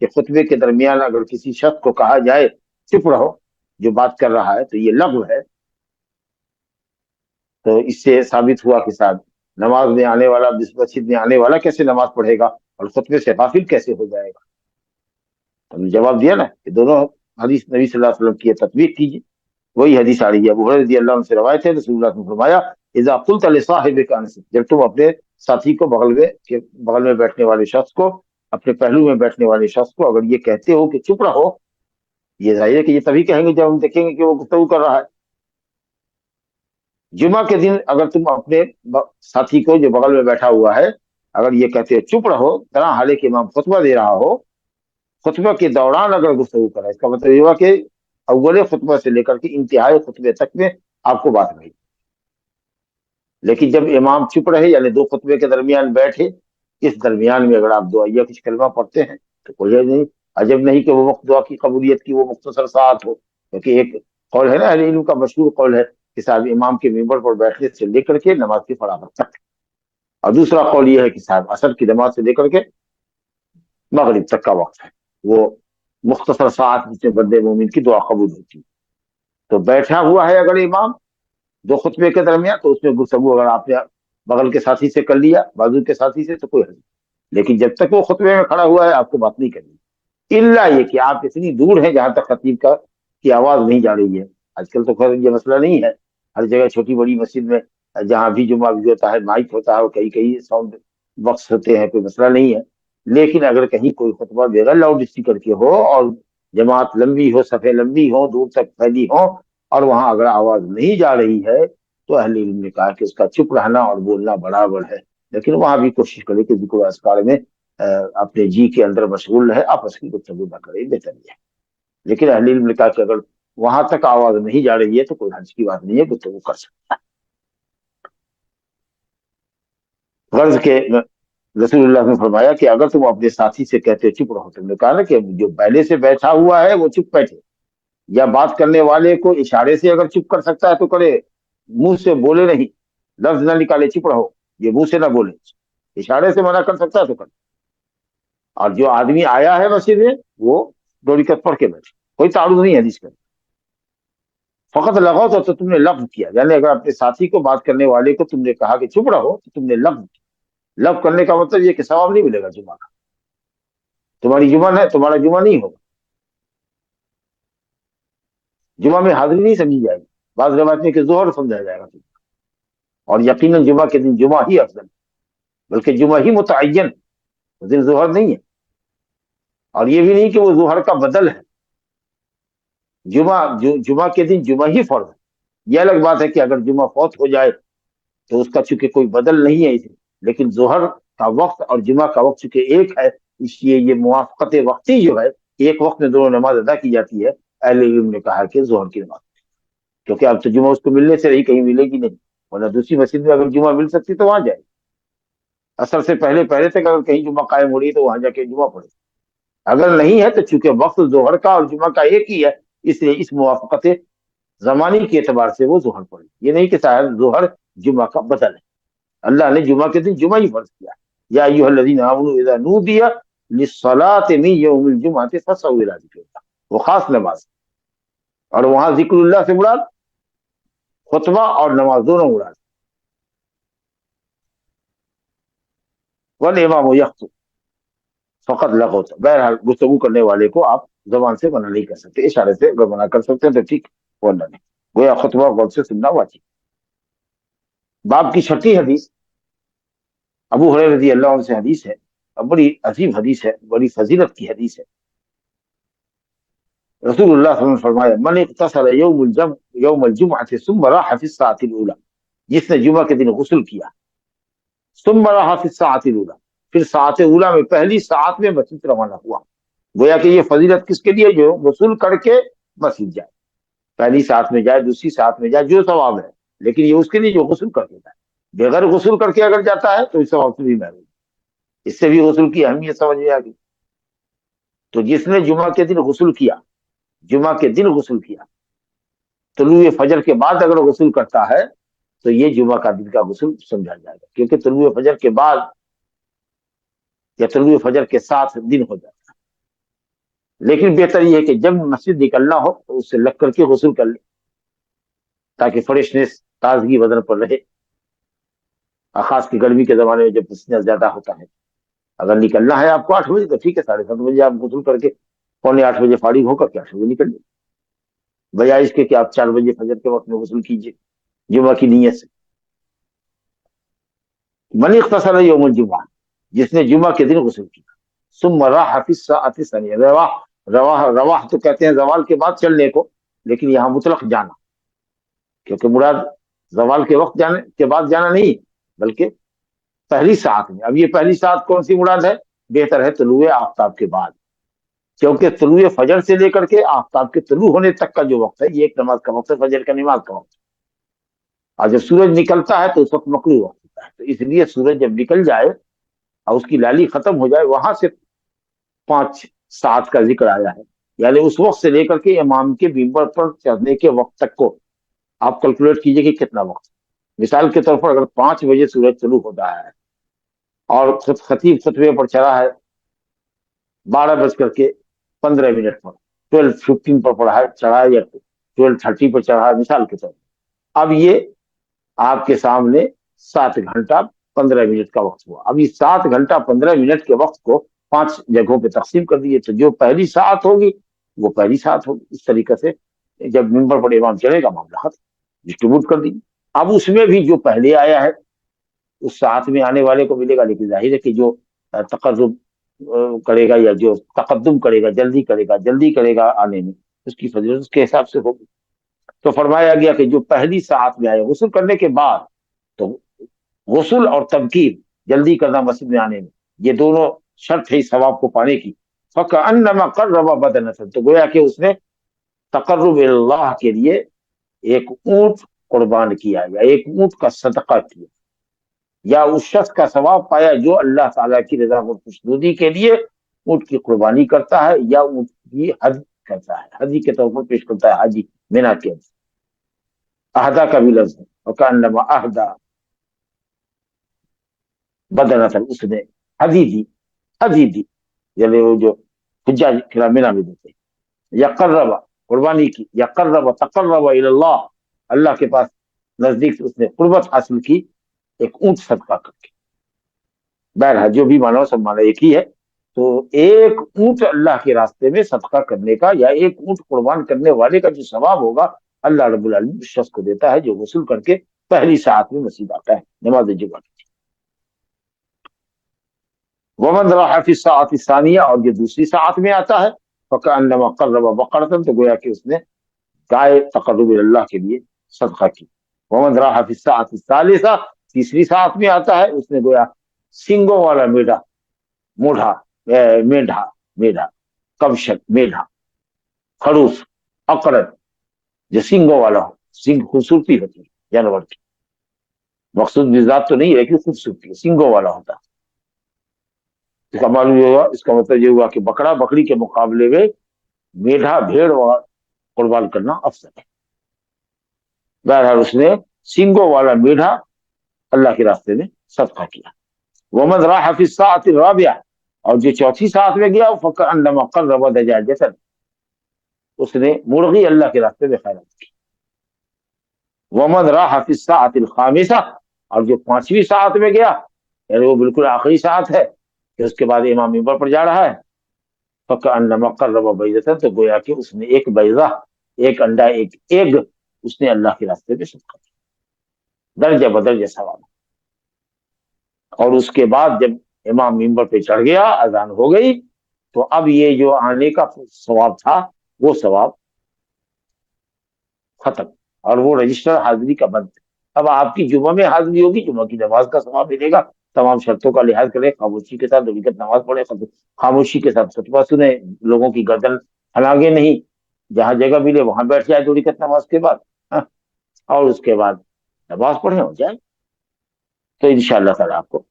کہ خطبے کے درمیان اگر کسی شخص کو کہا جائے چپ رہو جو بات کر رہا ہے تو یہ لغو ہے، تو اس سے ثابت ہوا کہ صاحب نماز میں آنے والا، مسجد میں آنے والا کیسے نماز پڑھے گا اور خطبے سے غافل کیسے ہو جائے گا؟ ہم نے جواب دیا نا کہ دونوں حدیث نبی صلی اللہ علیہ وسلم کی تطبیق کیجیے. وہی حدیث آ رہی ہے، ابو ہریرہ رضی اللہ عنہ سے روایت ہے، رسول اللہ نے فرمایا اذا قلت لصاحبك انصت، جب تم اپنے ساتھی کو بغل میں بیٹھنے والے شخص کو، اپنے پہلو میں بیٹھنے والے شخص کو اگر یہ کہتے ہو کہ چپ رہو، یہ ظاہر ہے کہ یہ تبھی کہیں گے جب ہم دیکھیں گے کہ وہ گفتگو کر رہا ہے. جمعہ کے دن اگر تم اپنے ساتھی کو جو بغل میں بیٹھا ہوا ہے اگر یہ کہتے ہو چپ رہو، طرح حالے کہ امام خطبہ دے رہا ہو، خطبہ کے دوران اگر گفتگو کرا، اس کا مطلب یہ ہوا کہ اول خطبہ سے لے کر کے انتہائی خطبے تک میں آپ کو بات رہی. لیکن جب امام چپ رہے یعنی دو خطبے کے درمیان بیٹھے، اس درمیان میں اگر آپ دعائیہ کچھ کلمہ پڑھتے ہیں تو کوئی نہیں، عجب نہیں کہ وہ وقت دعا کی قبولیت کی وہ مختصر ساعت ہو. کیونکہ ایک قول ہے نا اہل علم کا مشہور قول ہے کہ صاحب امام کے ممبر پر بیٹھنے سے لے کر کے نماز کی فراغت تک، اور دوسرا قول یہ ہے کہ صاحب عصر کی نماز سے لے کر کے مغرب تک کا وقت ہے، وہ مختصر ساعت جس میں بندے مومن کی دعا قبول ہوتی ہے. تو بیٹھا ہوا ہے اگر امام دو خطبے کے درمیان تو اس میں گفتگو اگر آپ نے بغل کے ساتھی سے کر لیا، بازو کے ساتھی سے، تو کوئی حل نہیں. لیکن جب تک وہ خطبے میں کھڑا ہوا ہے آپ کو بات نہیں کرنی، الا یہ کہ آپ اتنی دور ہیں جہاں تک خطیب کی آواز نہیں جا رہی ہے. آج کل تو خیر یہ مسئلہ نہیں ہے، ہر جگہ چھوٹی بڑی مسجد میں جہاں بھی جمعہ بھی ہوتا ہے مائک ہوتا ہے اور کئی ساؤنڈ باکس ہوتے ہیں، کوئی مسئلہ نہیں ہے. لیکن اگر کہیں کوئی خطبہ بغیر لاؤڈ اسپیکر کے ہو اور جماعت لمبی ہو، صفیں لمبی ہو، دور تک پھیلی ہو، اور وہاں اگر آواز نہیں جا رہی ہے تو اہل علم نے کہا کہ اس کا چپ رہنا اور بولنا برابر ہے. لیکن وہاں بھی کوشش کرے کہ ذکر و اذکار میں اپنے جی کے اندر مشغول رہے، آپس کی گفتگو نہ کرے، بہتر ہے. لیکن اہل علم نے کہا کہ اگر وہاں تک آواز نہیں جا رہی ہے تو کوئی حرج کی بات نہیں ہے، گفتگو کر سکتا. غرض کے رسول اللہ نے فرمایا کہ اگر تم اپنے ساتھی سے کہتے چپ رہو، تم نے کہا نا کہ جو پہلے سے بیٹھا ہوا ہے وہ چپ بیٹھے، یا بات کرنے والے کو اشارے سے اگر چپ کر سکتا ہے تو کرے، منہ سے بولے نہیں، لفظ نہ نکالے چپ رہو، یہ منہ سے نہ بولے، اشارے سے منع کر سکتا ہے تو کرے. اور جو آدمی آیا ہے مسجد میں وہ دو رکعت پڑھ کے بیٹھے، کوئی تعارض نہیں ہے حدیث کا. فقط لغو تو تم نے لفظ کیا، یعنی اگر اپنے ساتھی کو بات کرنے والے کو تم نے کہا کہ چپ رہو تو تم نے لفظ کیا. لفظ کرنے کا مطلب یہ کہ ثواب نہیں ملے گا جمعہ کا، تمہاری جمعہ ہے، تمہارا جمعہ نہیں ہوگا، جمعہ میں حاضری نہیں سمجھی جائے گی. بعض روایت میں کہ ظہر سمجھا جائے گا، اور یقیناً جمعہ کے دن جمعہ ہی افضل، بلکہ جمعہ ہی متعین، دن ظہر نہیں ہے. اور یہ بھی نہیں کہ وہ ظہر کا بدل ہے، جمعہ کے دن جمعہ ہی فرض ہے. یہ الگ بات ہے کہ اگر جمعہ فوت ہو جائے تو اس کا چونکہ کوئی بدل نہیں ہے اسے، لیکن ظہر کا وقت اور جمعہ کا وقت چونکہ ایک ہے، اس لیے یہ موافقت وقتی جو ہے، ایک وقت میں دونوں نماز ادا کی جاتی ہے. اہل علم نے کہا کہ ظہر کی نماز، کیونکہ اب تو جمعہ اس کو ملنے سے رہی، کہیں ملے گی نہیں، ورنہ دوسری مسجد میں اگر جمعہ مل سکتی تو وہاں جائے، اثر سے پہلے تک اگر کہیں جمعہ قائم ہو رہی ہے تو وہاں جا کے جمعہ پڑھے. اگر نہیں ہے تو چونکہ وقت ظہر کا اور جمعہ کا ایک ہی ہے، اس لیے اس موافقت زمانی کے اعتبار سے وہ ظہر پڑے. یہ نہیں کہ شاید ظہر جمعہ کا بدل ہے، اللہ نے جمعہ کے دن جمعہ ہی فرض کیا. یا ایھا الذین آمنوا اذا نودی للصلاۃ من یوم الجمعۃ فاسعوا الی ذکر اللہ، وہ خاص نماز، اور وہاں ذکر اللہ سے مراد خطبہ اور نماز دونوں مراد. والامام یخطب فقط لغوت، بہرحال گفتگو کرنے والے کو آپ زبان سے منع نہیں کر سکتے، اشارے سے اگر منع کر سکتے ہیں تو ٹھیک، ورنہ نہیں. گویا خطبہ غور سے سننا واجب. باب کی چھٹی حدیث ابو ہریرہ رضی اللہ عنہ سے حدیث ہے، بڑی عظیم حدیث ہے، بڑی فضیلت کی حدیث ہے. رسول اللہ صلی اللہ علیہ وسلم نے فرمایا من اغتسل یوم الجمعۃ ثم راح فی الساعۃ الاولى، جس نے جمعہ کے دن غسل کیا، ثم راح فی الساعۃ الاولى، پھر ساعت اولا میں پہلی ساعت میں مسجد روانہ ہوا. گویا کہ یہ فضیلت کس کے لیے؟ جو غسل کر کے مسجد جائے، پہلی ساعت میں جائے، دوسری ساعت میں جائے، جو ثواب ہے. لیکن یہ اس کے لیے جو غسل کر کے جائے، بغیر غسل کر کے اگر جاتا ہے تو اس ثواب سے بھی محروم. اس سے بھی غسل کی اہمیت سمجھ میں آ گئی. تو جس نے جمعہ کے دن غسل کیا، جمعہ کے دن غسل کیا، طلوع فجر کے بعد اگر غسل کرتا ہے تو یہ جمعہ کا دن کا غسل سمجھا جائے گا، کیونکہ طلوع فجر کے بعد یا طلوع فجر کے ساتھ دن ہو جاتا ہے. لیکن بہتر یہ ہے کہ جب مسجد نکلنا ہو تو اس سے لگ کر کے غسل کر لے تاکہ فریشنس تازگی بدن پر رہے، خاص کی گرمی کے زمانے میں جب پسینہ زیادہ ہوتا ہے۔ اگر نکلنا ہے آپ کو 8 بجے تو ٹھیک ہے، 7:30 بجے آپ غسل کر کے 7:45 فارغ ہو کر کے 8 بجے نکل جائے، بجائے اس کے کہ آپ 4 بجے فجر کے وقت میں غسل کیجیے جمعہ کی نیت سے۔ من اغتسل یوم الجمعہ، جس نے جمعہ کے دن غسل کیا، ثم راح فی الساعۃ الثانیہ، رواح رواح رواح تو کہتے ہیں زوال کے بعد چلنے کو، لیکن یہاں مطلق جانا، کیونکہ مراد زوال کے وقت جانے کے بعد جانا نہیں بلکہ پہلی ساعت میں۔ اب یہ پہلی ساعت کون سی مراد ہے؟ بہتر ہے طلوع آفتاب کے بعد، کیونکہ طلوع فجر سے لے کر کے آفتاب کے طلوع ہونے تک کا جو وقت ہے یہ ایک نماز کا وقت ہے، فجر کا نماز کا وقت ہے، اور جب سورج نکلتا ہے تو اس وقت مکروہ وقت ہوتا ہے۔ تو اس لیے سورج جب نکل جائے اور اس کی لالی ختم ہو جائے، وہاں سے 5 ساعت کا ذکر آیا ہے، یعنی اس وقت سے لے کر کے امام کے ممبر پر چڑھنے کے وقت تک کو آپ کیلکولیٹ کیجئے کہ کتنا وقت۔ مثال کے طور پر اگر 5 بجے سورج طلوع ہوتا ہے اور خطیب خطبے پر چڑھا ہے 12:15 پر، 12:15 پر پڑھا ہے چڑھا ہے، یا 12:30 پر چڑھا ہے مثال کے طور پر، اب یہ آپ کے سامنے 7 گھنٹہ 15 منٹ کا وقت ہوا۔ اب یہ 7 گھنٹہ 15 منٹ کے وقت کو 5 جگہوں پہ تقسیم کر دیجیے، تو جو پہلی ساعت ہوگی وہ پہلی ساعت ہوگی۔ اس طریقے سے جب ممبر پر امام چڑھے گا معاملہ ختم، ڈسٹریبیوٹ کر دیجیے۔ اب اس میں بھی جو پہلے آیا ہے اس ساتھ میں آنے والے کو ملے گا، لیکن ظاہر ہے کہ جو تقرب کرے گا یا جو تقدم کرے گا، جلدی کرے گا آنے میں، اس کی فضیلت اس کے حساب سے ہوگی۔ تو فرمایا گیا کہ جو پہلی ساعت میں آئے غسل کرنے کے بعد، تو غسل اور تبکیر جلدی کرنا مسجد میں آنے میں، یہ دونوں شرط ہے ثواب کو پانے کی۔ فَكَأَنَّمَا قَرَّبَ بَدَنَةً، تو گویا کہ اس نے تقرب اللہ کے لیے ایک اونٹ قربان کیا، یا ایک اونٹ کا صدقہ کیا، یا اس شخص کا ثواب پایا جو اللہ تعالیٰ کی رضا و خوشنودی کے لیے اونٹ کی قربانی کرتا ہے یا اونٹ کی حج کرتا ہے، حجی کے طور پر پیش کرتا ہے، حجی مینا کے اہدا کا بھی لفظ ہے، وَكَأَنَّمَا أَهْدَى بدنة، اس نے حجی دی، یعنی وہ جو حجاج مینا میں دیتے ہیں، یا قرب قربانی کی، یا تقرب الی اللہ، اللہ کے پاس نزدیک سے اس نے قربت حاصل کی ایک اونٹ صدقہ کر کے۔ بہرحال جو بھی مانا سب مانا ایک ہی ہے۔ تو ایک اونٹ اللہ کے راستے میں صدقہ کرنے کا یا ایک اونٹ قربان کرنے والے کا جو ثواب ہوگا اللہ رب العالمین اس شخص کو دیتا ہے جو غسل کر کے پہلی ساعت میں مسجد آتا ہے نماز جمعہ کی۔ ومن راح فی الساعۃ الثانیہ، اور جو دوسری ساعت میں آتا ہے، فکأنما قرب بقرۃ، تو گویا کہ اس نے گائے تقرب اللہ کے لیے صدقہ کی۔ ومن راح فی الساعۃ الثالثہ، تیسری ساعت میں آتا ہے، اس نے گویا سنگوں والا میڈھا کبشک میڈھا خروف اقرن، جو سنگوں والا ہو، سنگ خوبصورتی ہوتی ہے جانور کی، مقصود ذات تو نہیں ہے کہ خوبصورتی ہے، سنگوں والا ہوتا ہے۔ اس کا معلوم یہ ہوا، اس کا مطلب یہ ہوا کہ بکرا بکری کے مقابلے میں میڈھا بھیڑ قربان کرنا افضل ہے۔ بہرحال اس نے سنگوں والا میڈھا اللہ کے راستے میں صدقہ کیا۔ ومن راح فی الساعۃ الرابعہ، اور جو چوتھی ساعت میں گیا، فکأنما قرب دجاجۃ، اس نے مرغی اللہ کے راستے میں خیرات کی۔ ومن راح فی الساعۃ الخامسہ، اور جو پانچویں ساعت میں گیا، یعنی وہ بالکل آخری ساعت ہے کہ اس کے بعد امام ممبر پر جا رہا ہے، فکأنما قرب بیضۃ، تو گویا کہ اس نے ایک بیضہ، ایک انڈا، ایک ایگ اس نے اللہ کے راستے میں صدقہ کیا، درجہ بدرجہ ثواب۔ اور اس کے بعد جب امام ممبر پہ چڑھ گیا، اذان ہو گئی، تو اب یہ جو آنے کا ثواب تھا وہ ثواب ختم، اور وہ رجسٹر حاضری کا بند ہے۔ اب آپ کی جمعہ میں حاضری ہوگی، جمعہ کی نماز کا ثواب ملے گا، تمام شرطوں کا لحاظ کرے، خاموشی کے ساتھ 2 رکعت نماز پڑھے، خاموشی کے ساتھ خطبہ سنے، لوگوں کی گردن ہلاگے نہیں، جہاں جگہ ملے وہاں بیٹھ جائے 2 رکعت نماز کے بعد، اور اس کے بعد نماز پڑھے ہو جائے، تو انشاءاللہ تعالیٰ آپ کو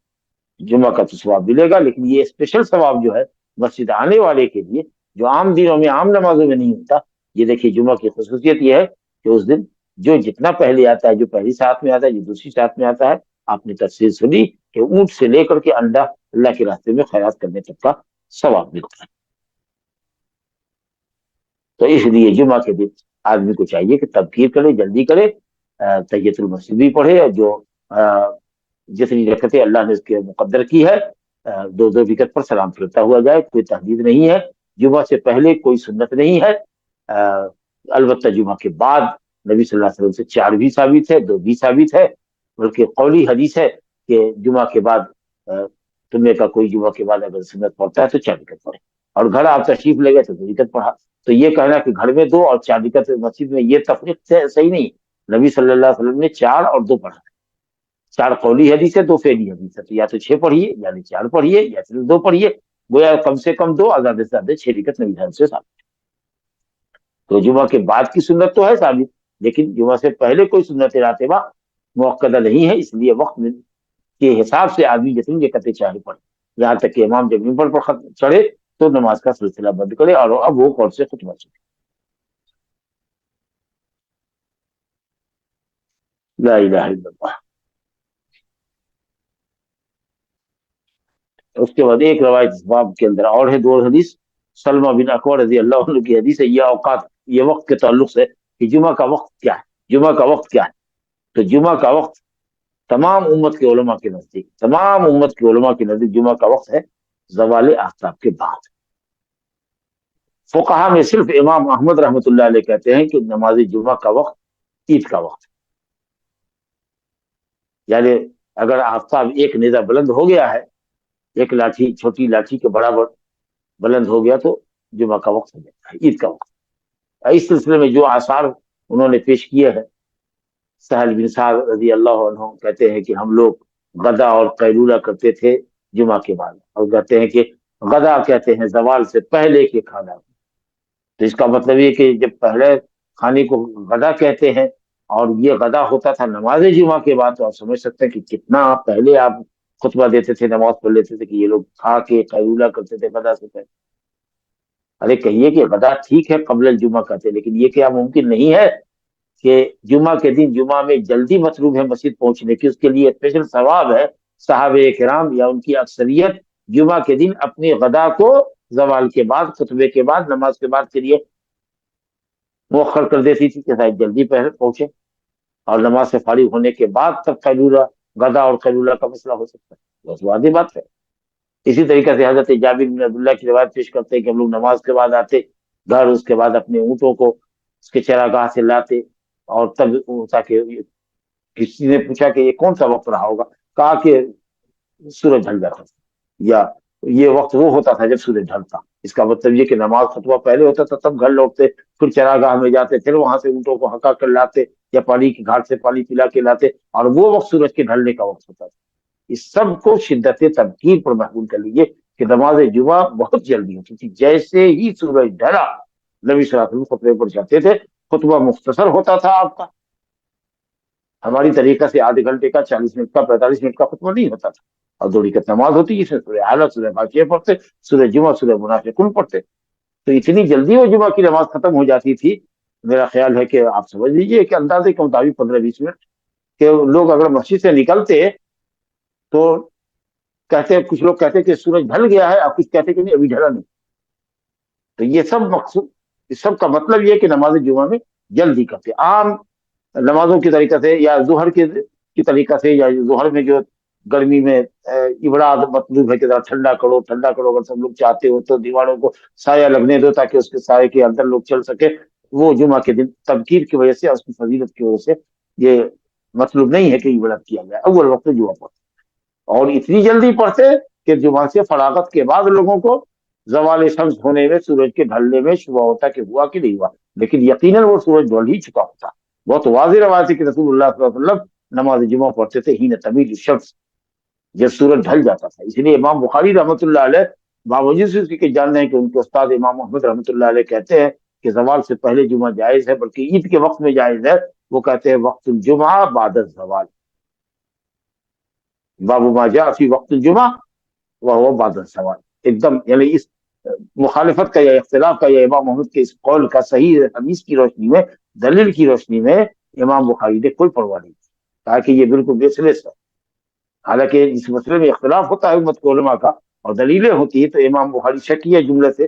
جمعہ کا تو ثواب ملے گا۔ لیکن یہ اسپیشل ثواب جو ہے مسجد آنے والے کے لیے، جو عام دنوں میں عام نمازوں میں نہیں ہوتا، یہ دیکھیے جمعہ کی خصوصیت یہ ہے کہ اس دن جو جتنا پہلے آتا ہے، جو پہلی ساعت میں آتا ہے، جو دوسری ساعت میں آتا ہے، آپ نے تفصیل سنی کہ اونٹ سے لے کر کے انڈا اللہ کے راستے میں خیرات کرنے تک کا ثواب ملتا ہے۔ تو اس لیے جمعہ کے دن آدمی کو چاہیے کہ تبکیر کرے، جلدی کرے، تحیۃ المسجد بھی پڑھے، اور جو جتنی رکعتیں اللہ نے اس کے مقدر کی ہے دو دو رکعت پر سلام پھرتا ہوا جائے، کوئی تحدید نہیں ہے۔ جمعہ سے پہلے کوئی سنت نہیں ہے، البتہ جمعہ کے بعد نبی صلی اللہ علیہ وسلم سے 4 بھی ثابت ہے، 2 بھی ثابت ہے، بلکہ قولی حدیث ہے کہ جمعہ کے بعد جمعے کا کوئی جمعہ کے بعد اگر سنت پڑھتا ہے تو 4 رکعت پڑھے، اور گھر آپ تشریف لے گئے تو 2 رکعت پڑھا۔ تو یہ کہنا کہ گھر میں 2 اور 4 رکعت مسجد میں، یہ تفریق صحیح نہیں۔ نبی صلی اللہ علیہ وسلم نے 4 اور 2 پڑھا، 4 قولی حدیث ہے، 2 فعلی حدیث ہے، تو یا تو 6 پڑھیے، یعنی 4 پڑھیے، یا پھر 2 پڑھیے، گویا کم سے کم 2، زیادہ سے زیادہ 6 رکعت نبی صلی سے ثابت۔ تو جمعہ کے بعد کی سنت تو ہے ثابت، لیکن جمعہ سے پہلے کوئی سنت راتبہ موقدہ نہیں ہے، اس لیے وقت کے حساب سے آدمی جتنی رکعتیں چاہے پڑھے، یہاں تک کہ امام جب ممبر پر چڑھے تو نماز کا سلسلہ بند کرے اور اب وہ کون سے خطبہ چلے۔ لا الہ الا اللہ۔ اس کے بعد ایک روایت اس باب کے اندر اور ہے، 2 حدیث، سلمہ بن اکوع رضی اللہ عنہ کی حدیث ہے، یہ اوقات، یہ وقت کے تعلق سے کہ جمعہ کا وقت کیا ہے، جمعہ کا وقت کیا ہے۔ تو جمعہ کا وقت تمام امت کے علماء کے نزدیک، تمام امت کے علماء کے نزدیک جمعہ کا وقت ہے زوال آفتاب کے بعد۔ فقہا میں صرف امام احمد رحمۃ اللہ علیہ کہتے ہیں کہ نماز جمعہ کا وقت عید کا وقت ہے، یعنی اگر آفتاب ایک نیزہ بلند ہو گیا ہے، ایک لاٹھی چھوٹی لاٹھی کے برابر بلند ہو گیا تو جمعہ کا وقت ہو جاتا ہے، عید کا وقت۔ اس سلسلے میں جو آثار انہوں نے پیش کیے ہیں، سہل بن سعد رضی اللہ عنہ کہتے ہیں کہ ہم لوگ غدا اور قیلولہ کرتے تھے جمعہ کے بعد، اور کہتے ہیں کہ غدا کہتے ہیں زوال سے پہلے کے کھانا، تو اس کا مطلب یہ کہ جب پہلے کھانے کو غدا کہتے ہیں اور یہ غدا ہوتا تھا نماز جمعہ کے بعد، تو آپ سمجھ سکتے ہیں کہ کتنا پہلے آپ خطبہ دیتے تھے، نماز پڑھ لیتے تھے، کہ یہ لوگ کھا کے قیلولہ کرتے تھے غدا سے پہلے۔ ارے کہیے کہ غدا ٹھیک ہے قبل الجمعہ کہتے، لیکن یہ کیا ممکن نہیں ہے کہ جمعہ کے دن، جمعہ میں جلدی مطلوب ہے مسجد پہنچنے کی، اس کے لیے اسپیشل ثواب ہے، صحابہ کرام یا ان کی اکثریت جمعہ کے دن اپنی غدا کو زوال کے بعد، خطبے کے بعد، نماز کے بعد کے لیے مؤخر کر دیتی تھی کہ شاید جلدی پہلے پہنچے، اور نماز سے فارغ ہونے کے بعد تک قیلولہ، غدا اور قیلولہ کا مسئلہ ہو سکتا ہے، بس واضح بات ہے۔ اسی طریقے سے حضرت جابر بن عبداللہ کی روایت پیش کرتے ہیں کہ ہم لوگ نماز کے بعد آتے گھر، اس کے بعد اپنے اونٹوں کو اس کے چراگاہ سے لاتے، اور تب تاکہ کسی نے پوچھا کہ یہ کون سا وقت رہا ہوگا، کہا کہ سورج ڈھل جاتا تھا، یا یہ وقت وہ ہوتا تھا جب سورج ڈھلتا۔ اس کا مطلب یہ کہ نماز خطبہ پہلے ہوتا تھا، تب گھر لوٹتے، پھر چراگاہ میں جاتے، پھر وہاں سے اونٹوں کو ہکا کر لاتے، یا پانی کی گھاٹ سے پانی پلا کے لاتے، اور وہ وقت سورج کے ڈھلنے کا وقت ہوتا تھا۔ اس سب کو شدت تبکیر پر محمول کر لیجیے کہ نماز جمعہ بہت جلدی ہوتی تھی، جیسے ہی سورج ڈھلا نبی صلی اللہ علیہ وسلم خطبے پر جاتے تھے، خطبہ مختصر ہوتا تھا آپ کا، ہماری طریقہ سے آدھے گھنٹے کا، 40 منٹ کا، 45 منٹ کا خطبہ نہیں ہوتا تھا، اور 2 رکعت نماز ہوتی، جس میں سورہ اعلیٰ، سورہ غاشیہ پڑھتے، سورہ جمعہ، سورہ منافقون پڑھتے، تو اتنی جلدی وہ جمعہ کی نماز ختم ہو جاتی تھی۔ میرا خیال ہے کہ آپ سمجھ لیجیے کہ اندازے کے مطابق 15-20 منٹ، کہ لوگ اگر مسجد سے نکلتے تو کہتے، کچھ لوگ کہتے کہ سورج ڈھل گیا ہے، اور کچھ کہتے کہ نہیں ابھی ڈھلا نہیں۔ تو یہ سب مقصود، اس سب کا مطلب یہ کہ نماز جمعہ میں جلدی کرتے، عام نمازوں کی طریقہ سے، یا ظہر کی طریقہ سے، یا ظہر میں جو گرمی میں ابراج مطلوب ہے کہ ذرا ٹھنڈا کرو، ٹھنڈا کرو، اگر سب لوگ چاہتے ہو تو دیواروں کو سایہ لگنے دو تاکہ اس کے سائے کے اندر لوگ چل سکے، وہ جمعہ کے دن تبکیر کی وجہ سے، اس کی فضیلت کی وجہ سے یہ مطلوب نہیں ہے کہ عبادت کیا جائے، اول وقت جمعہ پڑھتے، اور اتنی جلدی پڑھتے کہ جمعہ سے فراغت کے بعد لوگوں کو زوال شمس ہونے میں، سورج کے ڈھلنے میں شبہ ہوتا کہ ہوا کہ نہیں ہوا، لیکن یقیناً وہ سورج ڈھل ہی چکا ہوتا۔ بہت واضح روایت ہے کہ رسول اللہ صلی اللہ علیہ وسلم نماز جمعہ پڑھتے تھے حین تمیل الشمس، جب سورج ڈھل جاتا تھا۔ اس لیے امام بخاری رحمۃ اللہ علیہ، باوجود سے اس کے جانتے ہیں کہ ان کے استاد امام محمد رحمۃ اللہ علیہ کہتے ہیں کہ زوال سے پہلے جمعہ جائز ہے، بلکہ عید کے وقت میں جائز ہے، وہ کہتے ہیں وقت الجمعہ بعد الزوال، باب ما جاء فی وقت الجمعہ وهو بعد الزوال، ایک دم، یعنی اس مخالفت کا یا اختلاف کا یا امام محمد کے اس قول کا صحیح حدیث کی روشنی میں، دلیل کی روشنی میں امام بخاری نے کوئی پرواہ نہیں کی، کہا کہ یہ بالکل بیس لیس ہے۔ حالانکہ اس مسئلے میں اختلاف ہوتا ہے امت کے علماء کا اور دلیلیں ہوتی ہے، تو امام بخاری شکی ہے جملے سے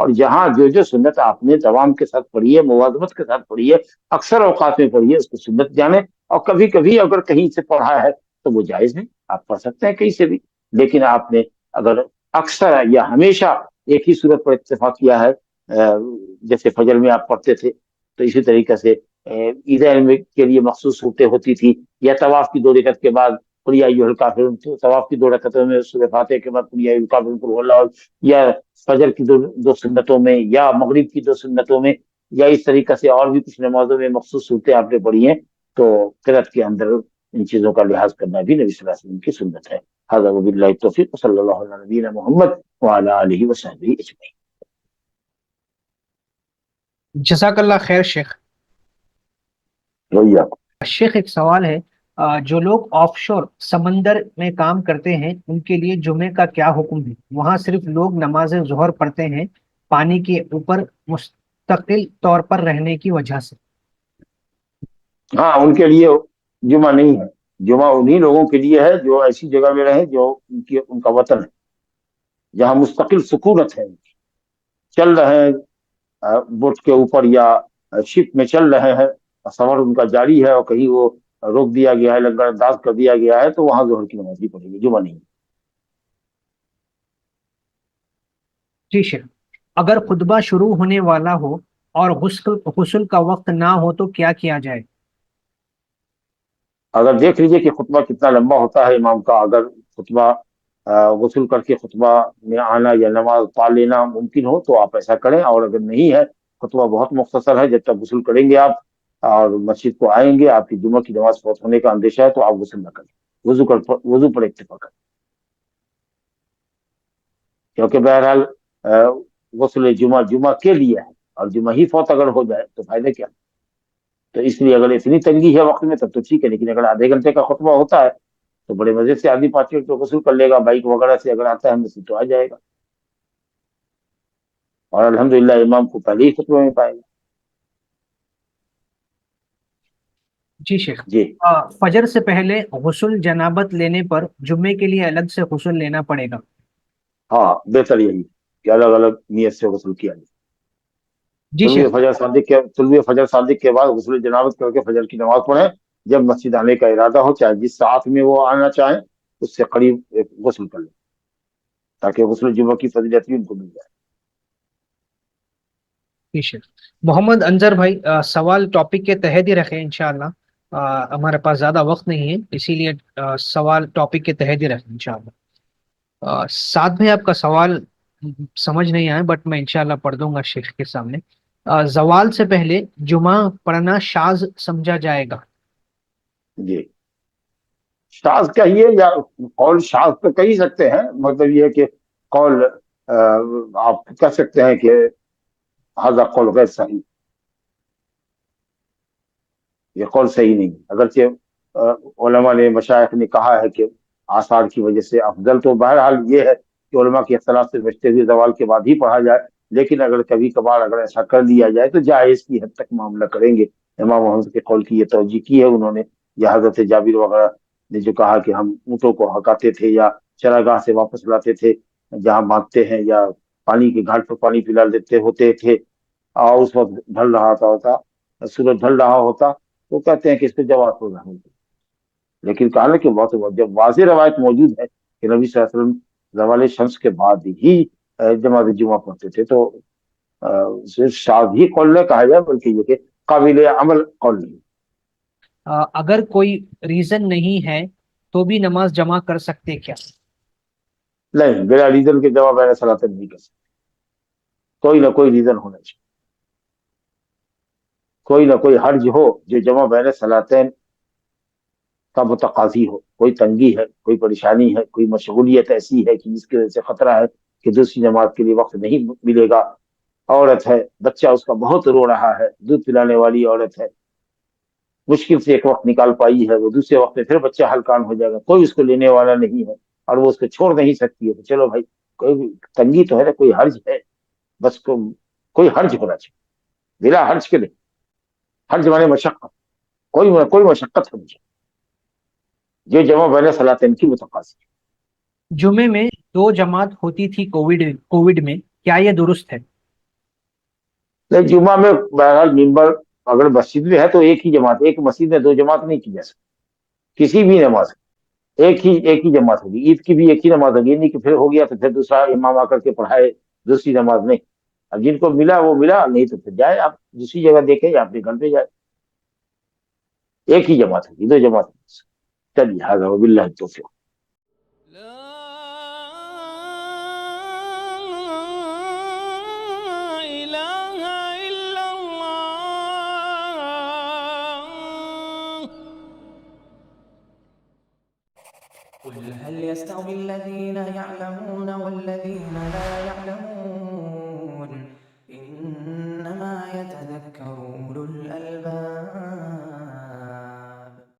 اور جہاں جو جو سنت آپ نے دوام کے ساتھ پڑھی ہے، مواظبت کے ساتھ پڑھی ہے، اکثر اوقات میں پڑھی ہے، اس کو سنت جانے، اور کبھی کبھی اگر کہیں سے پڑھا ہے تو وہ جائز ہے، آپ پڑھ سکتے ہیں کہیں سے بھی، لیکن آپ نے اگر اکثر یا ہمیشہ ایک ہی صورت پر اتفاق کیا ہے، جیسے فجر میں آپ پڑھتے تھے، تو اسی طریقے سے عیدین کے لیے مخصوص صورتیں ہوتی تھی، یا طواف کی 2 رکعت کے بعد قل یا ایھا الکافرون، طواف کی 2 رکعتوں میں سورہ فاتحہ کے بعد قل یا ایھا الکافرون قل ھو اللہ احد، یا فجر کی دو سنتوں میں، یا مغرب کی 2 سنتوں میں، یا اس طریقے سے اور بھی کچھ نمازوں میں مخصوص صورتیں آپ نے پڑھی ہیں، تو قرأت کے اندر ان چیزوں کا لحاظ کرنا بھی نبی صلی اللہ علیہ وسلم کی سنت ہے۔ ھذا وباللہ التوفیق، صلی اللہ علیہ نبینا محمد وعلی آلہ وصحبہ اجمعین۔ جزاک اللہ خیر شیخ۔ شیخ ایک سوال ہے، جو لوگ آف شور سمندر میں کام کرتے ہیں ان کے لیے جمعے کا کیا حکم ہے؟ وہاں صرف لوگ نماز ظہر پڑھتے ہیں پانی کے اوپر مستقل طور پر رہنے کی وجہ سے۔ ہاں، ان کے لیے جمعہ نہیں ہے، جمعہ انہی لوگوں کے لیے ہے جو ایسی جگہ میں رہیں جو ان کا وطن ہے، جہاں مستقل سکونت ہے، چل رہے ہیں بوٹ کے اوپر یا شپ میں چل رہے ہیں، سفر ان کا جاری ہے، اور کہیں وہ روک دیا گیا ہے، لنگر انداز کر دیا گیا ہے، تو وہاں ظہر کی نماز ہی پڑھے گی، جمعہ نہیں۔ جی شیخ، اگر خطبہ شروع ہونے والا ہو اور غسل کا وقت نہ ہو تو کیا کیا جائے؟ اگر دیکھ لیجئے کہ خطبہ کتنا لمبا ہوتا ہے امام کا، اگر خطبہ غسل کر کے خطبہ میں آنا یا نماز پا لینا ممکن ہو تو آپ ایسا کریں، اور اگر نہیں ہے، خطبہ بہت مختصر ہے، جب تک غسل کریں گے آپ اور مسجد کو آئیں گے، آپ کی جمعہ کی نماز فوت ہونے کا اندیشہ ہے، تو آپ غسل نہ کریں، وضو پر اکتفا کریں، کیونکہ بہرحال غسل جمعہ کے لیے ہے، اور جمعہ ہی فوت اگر ہو جائے تو فائدہ کیا؟ تو اس لیے اگر اتنی تنگی ہے وقت میں تب تو ٹھیک ہے، لیکن اگر آدھے گھنٹے کا خطبہ ہوتا ہے تو بڑے مزے سے آدمی 5 منٹ تو غسل کر لے گا، بائک وغیرہ سے اگر آتا ہے مسجد تو آ جائے گا، اور الحمدللہ امام کو پہلے ہی خطبے میں پائے گا۔ جی شیخ، جی فجر سے پہلے غسل جنابت لینے پر جمعے کے لیے الگ سے غسل لینا پڑے گا؟ ہاں، بہتر یہی کہ الگ الگ نیت سے غسل کیا جائے۔ جی شیخ، طلوع فجر صادق کے بعد غسل جنابت کر کے فجر کی نماز پڑھیں، جب مسجد آنے کا ارادہ ہو، چاہے جس ساتھ میں وہ آنا چاہیں اس سے قریب غسل کر لیں، تاکہ غسل جمعہ کی فضیلت بھی ان کو مل جائے۔ جی شیخ، محمد انظر بھائی سوال ٹاپک کے تحت ہی رکھیں انشاءاللہ، ہمارے پاس زیادہ وقت نہیں ہے، اسی لیے سوال ٹاپک کے تحت ہی رکھیں انشاءاللہ۔ ساتھ میں آپ کا سوال سمجھ نہیں آیا بٹ میں انشاءاللہ پڑھ دوں گا شیخ کے سامنے۔ زوال سے پہلے جمعہ پڑھنا شاذ سمجھا جائے گا؟ جی، شاذ کہیے یا قول شاذ تو کہہ سکتے ہیں، مطلب یہ ہے کہ قول آپ کہہ سکتے ہیں کہ ھذا قول غیر صحیح، یہ قول صحیح نہیں، اگرچہ علماء نے مشائخ نے کہا ہے کہ آثار کی وجہ سے افضل تو بہرحال یہ ہے کہ علماء کے اختلاف سے بچتے ہوئے زوال کے بعد ہی پڑھا جائے، لیکن اگر کبھی کبھار اگر ایسا کر دیا جائے تو جائز کی حد تک معاملہ کریں گے۔ امام محمد کے قول کی یہ توجہ کی ہے انہوں نے، یا حضرت جابر وغیرہ نے جو کہا کہ ہم اونٹوں کو ہکاتے تھے یا چراگاہ سے واپس لاتے تھے جہاں باندھتے ہیں، یا پانی کے گھاٹ پر پانی پلا دیتے ہوتے تھے، اور اس وقت ڈھل رہا ہوتا، سورج ڈھل رہا ہوتا، وہ کہتے ہیں کہ اس پہ جواز ہو رہا ہے، لیکن کہا نا کہ جب واضح روایت موجود ہے کہ نبی صلی اللہ علیہ وسلم زوال شمس کے بعد ہی نماز جمعہ پڑھتے تھے، تو صرف شاذ ہی قول نہ کہا جائے بلکہ یہ کہ قابل عمل قول نہیں۔ اگر کوئی ریزن نہیں ہے تو بھی نماز جمع کر سکتے کیا؟ نہیں، بلا ریزن کے جمع بین صلاتین نہیں کر سکتے، کوئی نہ کوئی ریزن ہونا چاہیے، کوئی نہ کوئی حرج ہو جو جمع بین صلاتین کا متقاضی ہو، کوئی تنگی ہے، کوئی پریشانی ہے، کوئی مشغولیت ایسی ہے کہ جس کی وجہ سے خطرہ ہے کہ دوسری نماز کے لیے وقت نہیں ملے گا، عورت ہے، بچہ اس کا بہت رو رہا ہے، دودھ پلانے والی عورت ہے، مشکل سے ایک وقت نکال پائی ہے، وہ دوسرے وقت میں پھر بچہ ہلکان ہو جائے گا، کوئی اس کو لینے والا نہیں ہے اور وہ اس کو چھوڑ نہیں سکتی ہے، تو چلو بھائی کوئی تنگی تو ہے نا، کوئی حرج ہے، بس کوئی حرج ہونا چاہیے، بلا حرج کے نہیں، حرج مانے مشقت، کوئی مشقت ہونی چاہیے جو جمع بین صلاتین کی متقاضی ہے۔ جمعے میں 2 جماعت ہوتی تھی کووڈ میں، کیا یہ درست ہے؟ نہیں، جمعہ میں بہرحال ممبر اگر مسجد میں ہے تو ایک ہی جماعت، ایک مسجد میں دو جماعت نہیں کی جا سکتی کسی بھی نماز، ایک ہی جماعت ہوگی، عید کی بھی ایک ہی نماز ہوگی، نہیں کہ پھر ہو گیا تو پھر دوسرا امام آ کر کے پڑھائے دوسری نماز، نہیں۔ اب جن کو ملا وہ ملا، نہیں تو پھر جائے آپ دوسری جگہ دیکھیں یا اپنے گھر پہ جائے، ایک ہی جماعت ہوگی، دو جماعت نہیں۔ چلیے، حاضر باللہ التوفیق۔ لا إله إلا الله. قل هل يستوي الذين يعلمون والذين لا يعلمون